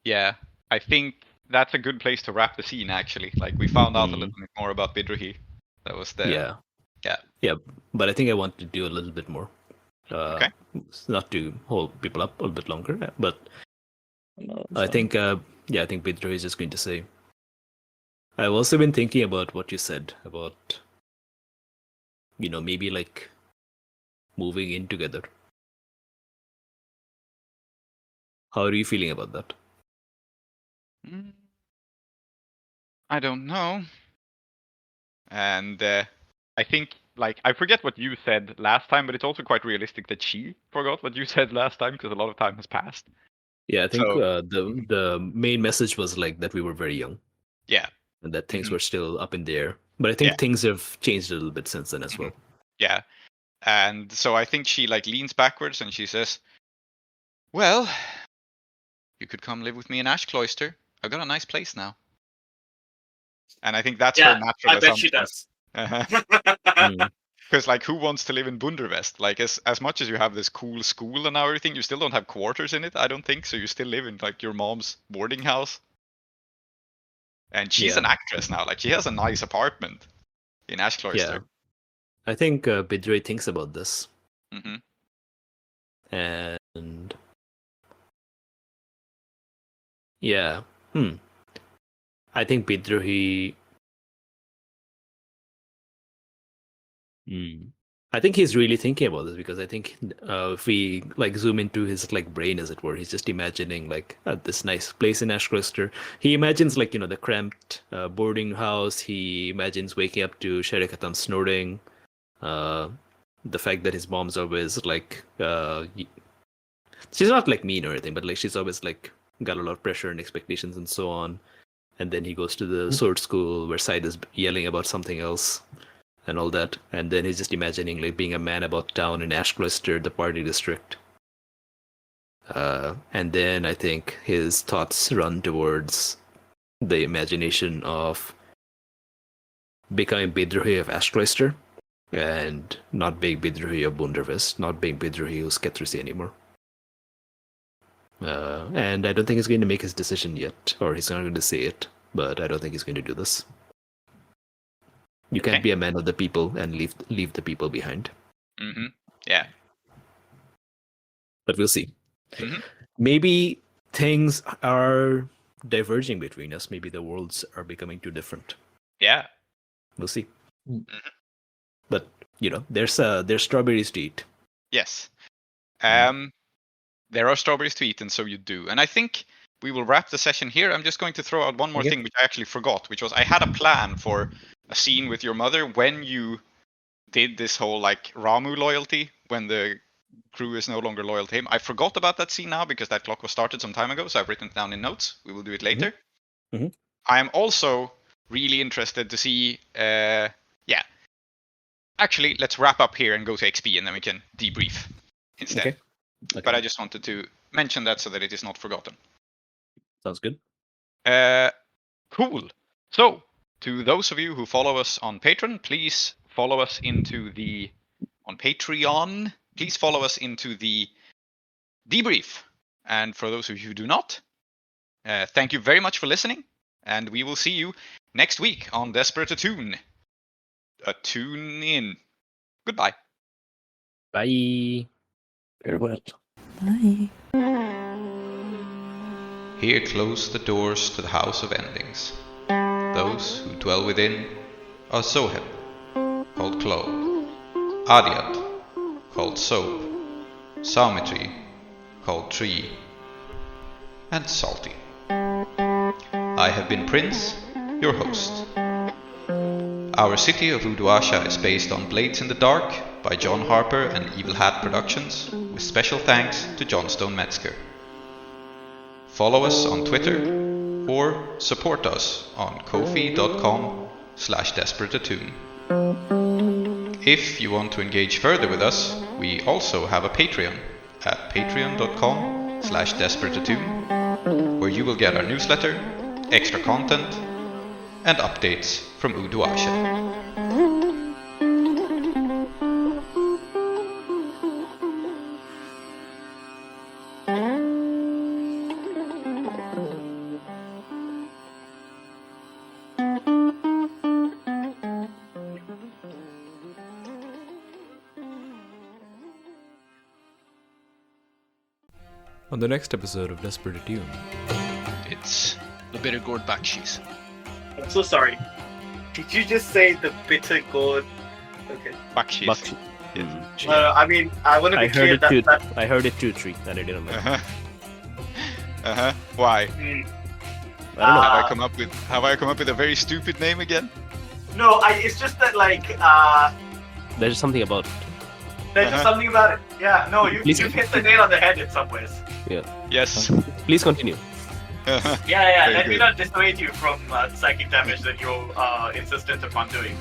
S2: Yeah, I think that's a good place to wrap the scene, actually. Like, we found out a little bit more about Bidrohi. That was the... Yeah,
S3: but I think I want to do a little bit more.
S2: Okay.
S3: Not to hold people up a little bit longer, but I think, I think Bidrohi is just going to say, I've also been thinking about what you said about, maybe like moving in together. How are you feeling about that?
S2: I don't know. And I think, like, I forget what you said last time, but it's also quite realistic that she forgot what you said last time, because a lot of time has passed.
S3: Yeah, I think the main message was like that we were very young.
S2: Yeah.
S3: And that things were still up in the air. But I think things have changed a little bit since then as well.
S2: Yeah. And so I think she like leans backwards and she says, well, you could come live with me in Ash Cloister. I've got a nice place now. And I think that's her natural assumption.
S4: I bet she does.
S2: Because like, who wants to live in Bundervest? Like, as much as you have this cool school and everything, you still don't have quarters in it, I don't think. So you still live in like your mom's boarding house. And she's an actress now. Like, she has a nice apartment in Ash Cloister.
S3: Yeah. I think Bidrohi thinks about this. And yeah. I think Bidrohi... I think he's really thinking about this, because I think if we like zoom into his like brain, as it were, he's just imagining like this nice place in Ashcloster. He imagines like the cramped boarding house. He imagines waking up to Sherikatan snoring. The fact that his mom's always like she's not like mean or anything, but like she's always like got a lot of pressure and expectations and so on. And then he goes to the sword school where Saeeda's yelling about something else and all that. And then he's just imagining like being a man about town in Ashcloster, the party district. And then I think his thoughts run towards the imagination of becoming Bidrohi of Ashcloster and not being Bidrohi of Bundervest, not being Bidrohi of Sketrusi anymore. And I don't think he's going to make his decision yet, or he's not going to say it, but I don't think he's going to do this. You can't be a man of the people and leave the people behind.
S2: Yeah.
S3: But we'll see. Maybe things are diverging between us. Maybe the worlds are becoming too different.
S2: Yeah.
S3: We'll see. But there's strawberries to eat.
S2: Yes. There are strawberries to eat, and so you do. And I think we will wrap the session here. I'm just going to throw out one more thing, which I actually forgot, which was I had a plan for a scene with your mother when you did this whole like Ramu loyalty, when the crew is no longer loyal to him. I forgot about that scene now because that clock was started some time ago, so I've written it down in notes. We will do it later. I am also really interested to see actually, let's wrap up here and go to XP, and then we can debrief instead.
S3: Okay.
S2: But I just wanted to mention that so that it is not forgotten.
S3: Sounds good.
S2: Cool. So, to those of you who follow us on Patreon, please follow us on Patreon. Please follow us into the debrief. And for those of you who do not, thank you very much for listening. And we will see you next week on Desperate Attune. Attune in. Goodbye.
S3: Bye.
S1: Farewell.
S5: Bye.
S2: Here close the doors to the House of Endings. Those who dwell within are Zoheb, called Klow, Aadiyat, called Soap, Saumitri, called Tree, and Salty. I have been Prince, your host. Our city of Uduasha is based on Blades in the Dark by John Harper and Evil Hat Productions, with special thanks to Johnstone Metzger. Follow us on Twitter or support us on kofi.com/desperateattune. If you want to engage further with us, we also have a Patreon at patreon.com/desperateattune, where you will get our newsletter, extra content, and updates from Uduasha.
S3: On the next episode of Desperate Attune.
S6: It's the bitter gourd bakshish.
S4: I'm so sorry. Did you just say the bitter gourd? Okay.
S6: Bakshish.
S4: I mean, I want to be clear that
S3: I heard it too, Tree, that I didn't know.
S6: Why?
S3: I don't
S6: Have
S3: know.
S6: I come up with a very stupid name again?
S4: No, it's just that like
S3: There's something about it.
S4: there's just something about it. Yeah, no, you
S3: Please-
S4: hit the nail on the head in some ways.
S6: Yes.
S3: Please continue.
S4: Yeah,
S6: Very
S4: let me
S6: good.
S4: not dissuade you from psychic damage that you're insistent upon doing.